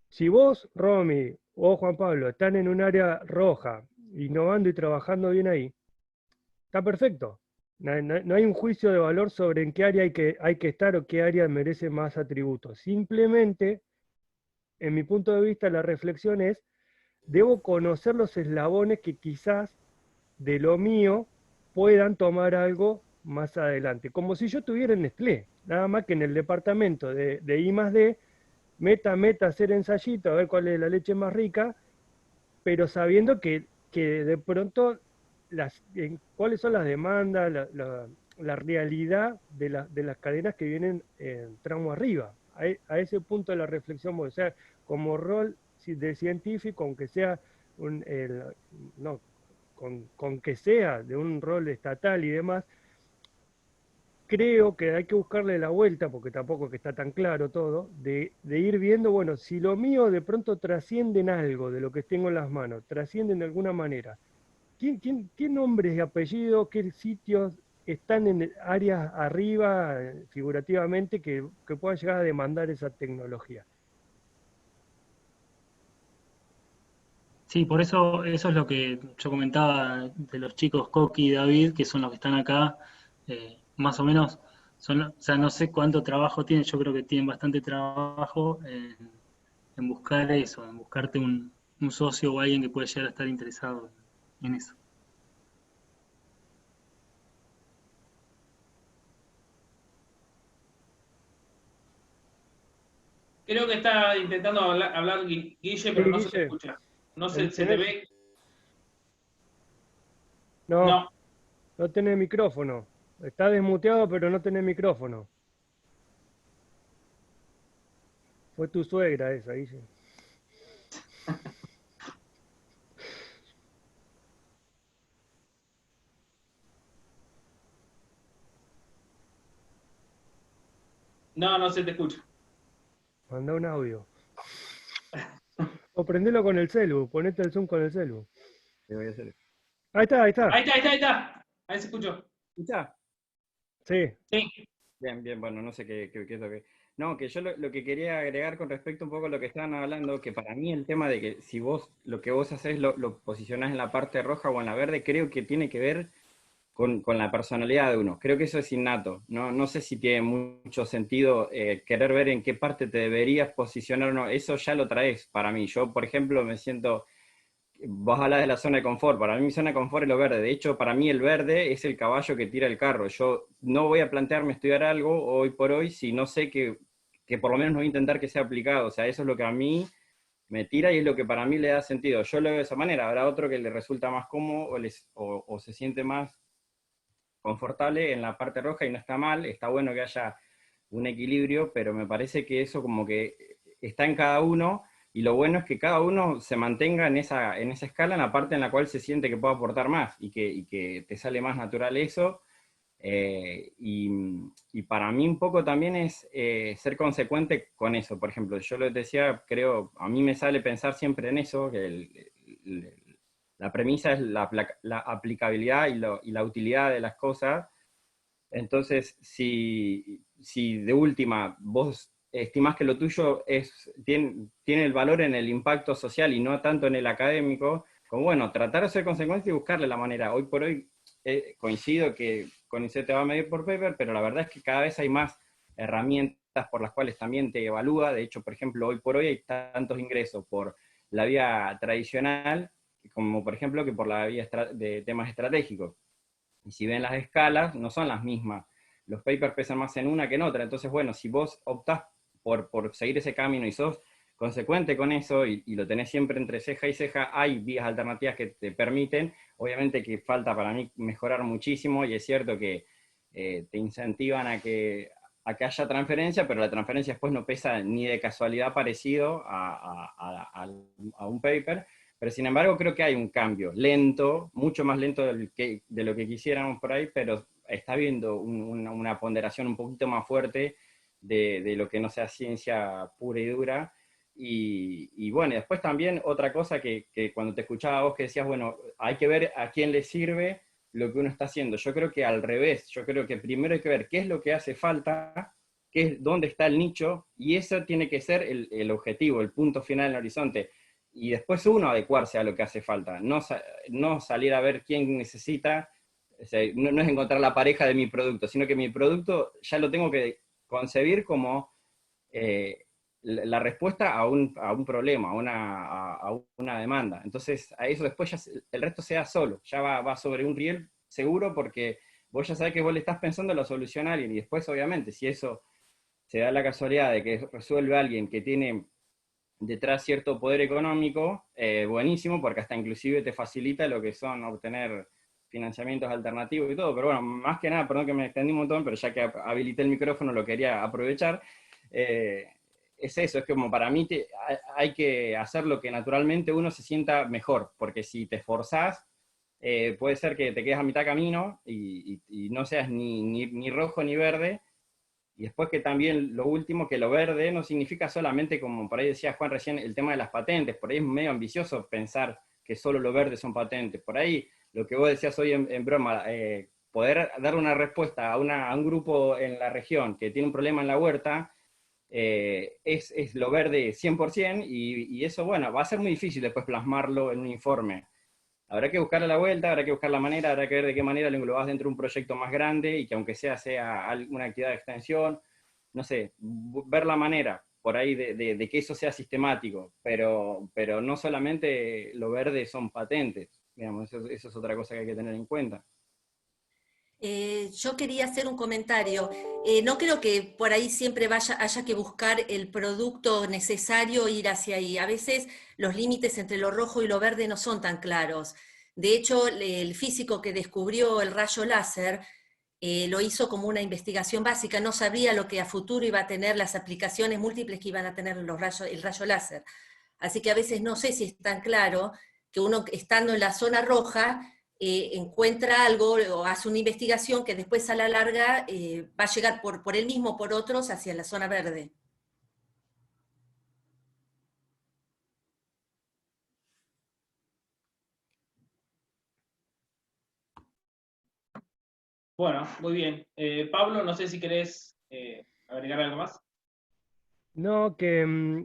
Si vos, Romy, o Juan Pablo, están en un área roja, innovando y trabajando bien ahí, está perfecto. No hay un juicio de valor sobre en qué área hay que estar o qué área merece más atributos. Simplemente, en mi punto de vista, la reflexión es, debo conocer los eslabones que quizás de lo mío puedan tomar algo más adelante. Como si yo estuviera en Nestlé, nada más que en el departamento de I+D, meta a hacer ensayito, a ver cuál es la leche más rica, pero sabiendo que de pronto cuáles son las demandas, la realidad de las cadenas que vienen en tramo arriba. A ese punto de la reflexión, o sea, como rol de científico, aunque sea no, con que sea de un rol estatal y demás, creo que hay que buscarle la vuelta, porque tampoco es que está tan claro todo, de ir viendo, bueno, si lo mío de pronto trasciende en algo de lo que tengo en las manos, trasciende de alguna manera. ¿Qué nombres y apellidos, qué sitios están en áreas arriba, figurativamente, que puedan llegar a demandar esa tecnología? Sí, por eso es lo que yo comentaba de los chicos Coqui y David, que son los que están acá, más o menos, o sea, no sé cuánto trabajo tienen, yo creo que tienen bastante trabajo en buscar eso, en buscarte un socio o alguien que pueda llegar a estar interesado en eso. Creo que está intentando hablar Guille, pero no se te Guille, escucha. No se te ve. No, No. no tenés micrófono. Está desmuteado, pero no tenés micrófono. Fue tu suegra esa, Guille. No, no se te escucha. Manda un audio. O prendelo con el celu, ponete el Zoom con el celu. ¿Qué voy a hacer? Ahí está, ahí está. Ahí está. Ahí se escuchó. ¿Escuchá? Sí. Sí. Bien, bueno, no sé qué es lo que... No, que yo lo que quería agregar con respecto un poco a lo que estaban hablando, que para mí el tema de que si vos, lo que vos haces lo posicionás en la parte roja o en la verde, creo que tiene que ver con la personalidad de uno. Creo que eso es innato. No sé si tiene mucho sentido querer ver en qué parte te deberías posicionar o no. Eso ya lo traes para mí. Yo, por ejemplo, me siento... Vos hablas de la zona de confort, para mí mi zona de confort es lo verde, de hecho para mí el verde es el caballo que tira el carro, yo no voy a plantearme estudiar algo hoy por hoy si no sé que por lo menos no voy a intentar que sea aplicado, o sea, eso es lo que a mí me tira y es lo que para mí le da sentido, yo lo veo de esa manera, habrá otro que le resulta más cómodo o se siente más confortable en la parte roja y no está mal, está bueno que haya un equilibrio, pero me parece que eso como que está en cada uno. Y lo bueno es que cada uno se mantenga en esa escala, en la parte en la cual se siente que puede aportar más y que te sale más natural eso. Y para mí un poco también es ser consecuente con eso. Por ejemplo, yo les decía, creo, a mí me sale pensar siempre en eso, que la premisa es la aplicabilidad y la utilidad de las cosas. Entonces, si de última vos estimás que lo tuyo tiene el valor en el impacto social y no tanto en el académico, como bueno, tratar de ser consecuente y buscarle la manera. Hoy por hoy coincido que CONICET te va a medir por paper, pero la verdad es que cada vez hay más herramientas por las cuales también te evalúa. De hecho, por ejemplo, hoy por hoy hay tantos ingresos por la vía tradicional, como por ejemplo que por la vía de temas estratégicos. Y si ven las escalas, no son las mismas. Los papers pesan más en una que en otra. Entonces, bueno, si vos optás por seguir ese camino y sos consecuente con eso y lo tenés siempre entre ceja y ceja, hay vías alternativas que te permiten. Obviamente que falta para mí mejorar muchísimo y es cierto que te incentivan a que haya transferencia, pero la transferencia después no pesa ni de casualidad parecido a un paper. Pero sin embargo creo que hay un cambio, lento, mucho más lento de lo que quisiéramos por ahí, pero está habiendo una ponderación un poquito más fuerte de lo que no sea ciencia pura y dura. Y bueno, después también otra cosa que cuando te escuchaba a vos que decías, bueno, hay que ver a quién le sirve lo que uno está haciendo. Yo creo que al revés, yo creo que primero hay que ver qué es lo que hace falta, dónde está el nicho, y eso tiene que ser el objetivo, el punto final en el horizonte. Y después uno adecuarse a lo que hace falta, no salir a ver quién necesita, o sea, no es encontrar la pareja de mi producto, sino que mi producto ya lo tengo que concebir como la respuesta a un problema, a una demanda. Entonces a eso después ya el resto sea solo, ya va sobre un riel seguro porque vos ya sabés que vos le estás pensando la solución a alguien y después obviamente si eso se da la casualidad de que resuelve a alguien que tiene detrás cierto poder económico, buenísimo, porque hasta inclusive te facilita lo que son obtener financiamientos alternativos y todo, pero bueno, más que nada, perdón que me extendí un montón, pero ya que habilité el micrófono lo quería aprovechar, es eso, es como para mí hay que hacer lo que naturalmente uno se sienta mejor, porque si te esforzás, puede ser que te quedes a mitad camino y no seas ni rojo ni verde. Y después que también lo último, que lo verde no significa solamente, como por ahí decía Juan recién, el tema de las patentes. Por ahí es medio ambicioso pensar que solo lo verde son patentes. Por ahí lo que vos decías hoy en broma, poder dar una respuesta a un grupo en la región que tiene un problema en la huerta, es lo verde 100%, y eso, bueno, va a ser muy difícil después plasmarlo en un informe. Habrá que buscarle la vuelta, habrá que buscar la manera, habrá que ver de qué manera lo englobás dentro de un proyecto más grande y que aunque sea una actividad de extensión, no sé, ver la manera por ahí de que eso sea sistemático, pero no solamente lo verde son patentes, digamos, eso es otra cosa que hay que tener en cuenta. Yo quería hacer un comentario. No creo que por ahí siempre haya que buscar el producto necesario, ir hacia ahí. A veces los límites entre lo rojo y lo verde no son tan claros. De hecho, el físico que descubrió el rayo láser lo hizo como una investigación básica, no sabía lo que a futuro iba a tener, las aplicaciones múltiples que iban a tener el rayo láser. Así que a veces no sé si es tan claro que uno estando en la zona roja encuentra algo o hace una investigación que después a la larga va a llegar por él mismo, por otros, hacia la zona verde. Bueno, muy bien. Pablo, no sé si querés agregar algo más. No, que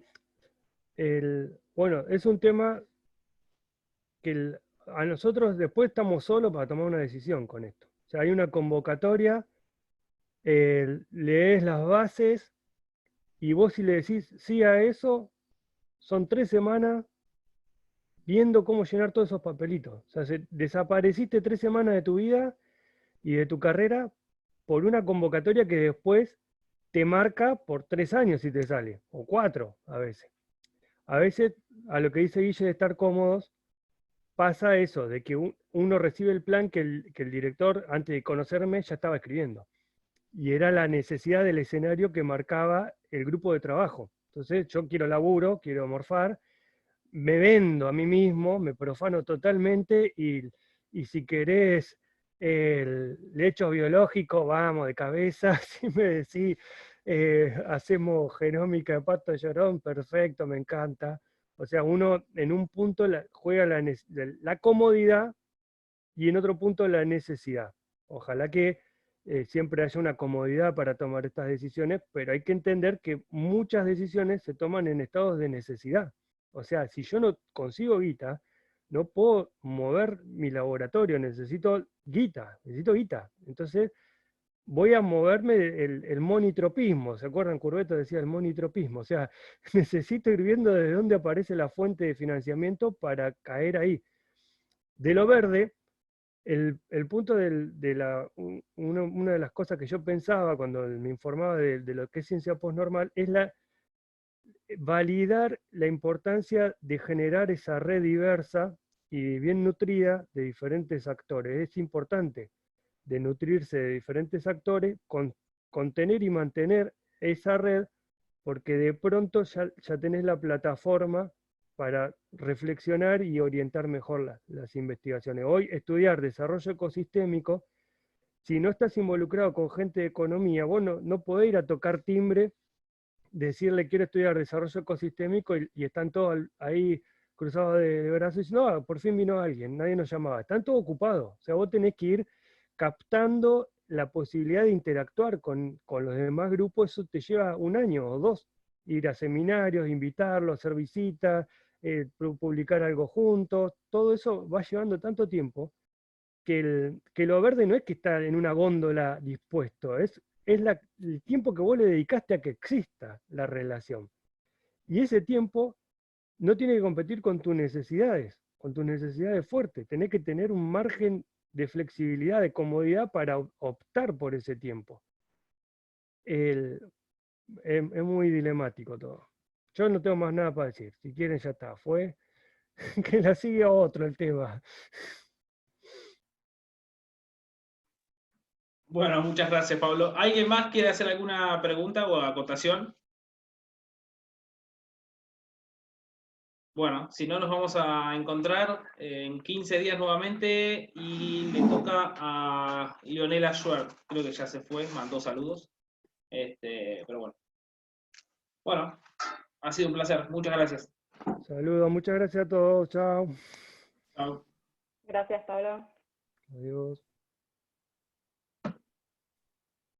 bueno, es un tema que a nosotros después estamos solos para tomar una decisión con esto. O sea, hay una convocatoria, lees las bases y vos si le decís sí a eso, son 3 semanas viendo cómo llenar todos esos papelitos. O sea, desapareciste 3 semanas de tu vida y de tu carrera por una convocatoria que después te marca por 3 años si te sale, o 4 a veces. A veces, a lo que dice Guille de estar cómodos, pasa eso, de que uno recibe el plan que el director, antes de conocerme, ya estaba escribiendo. Y era la necesidad del escenario que marcaba el grupo de trabajo. Entonces, yo quiero laburo, quiero morfar, me vendo a mí mismo, me profano totalmente, y si querés el hecho biológico, vamos de cabeza. Si me decís, hacemos genómica de pato de llorón, perfecto, me encanta. O sea, uno en un punto juega la comodidad y en otro punto la necesidad. Ojalá que siempre haya una comodidad para tomar estas decisiones, pero hay que entender que muchas decisiones se toman en estados de necesidad. O sea, si yo no consigo guita, no puedo mover mi laboratorio, necesito guita. Entonces, voy a moverme el monitropismo. ¿Se acuerdan? Curveto decía el monitropismo. O sea, necesito ir viendo desde dónde aparece la fuente de financiamiento para caer ahí. De lo verde, el punto una de las cosas que yo pensaba cuando me informaba de lo que es ciencia postnormal es validar la importancia de generar esa red diversa y bien nutrida de diferentes actores. Es importante de nutrirse de diferentes actores, contener y mantener esa red, porque de pronto ya tenés la plataforma para reflexionar y orientar mejor las investigaciones. Hoy estudiar desarrollo ecosistémico, si no estás involucrado con gente de economía, vos no podés ir a tocar timbre, decirle quiero estudiar desarrollo ecosistémico y están todos ahí cruzados de brazos y dicen, no, por fin vino alguien, nadie nos llamaba. Están todos ocupados. O sea, vos tenés que ir captando la posibilidad de interactuar con los demás grupos. Eso te lleva 1 año o 2, ir a seminarios, invitarlos, hacer visitas, publicar algo juntos. Todo eso va llevando tanto tiempo que lo verde no es que está en una góndola dispuesto, es el tiempo que vos le dedicaste a que exista la relación. Y ese tiempo no tiene que competir con tus necesidades fuertes. Tenés que tener un margen de flexibilidad, de comodidad para optar por ese tiempo. Es muy dilemático todo. Yo no tengo más nada para decir. Si quieren ya está, fue. Que la siga otro el tema. Bueno, muchas gracias, Pablo. ¿Alguien más quiere hacer alguna pregunta o acotación? Bueno, si no, nos vamos a encontrar en 15 días nuevamente y le toca a Leonela Schwer. Creo que ya se fue, mandó saludos. Pero bueno. Bueno, ha sido un placer. Muchas gracias. Saludos, muchas gracias a todos. Chao. Chao. Gracias, Pablo. Adiós.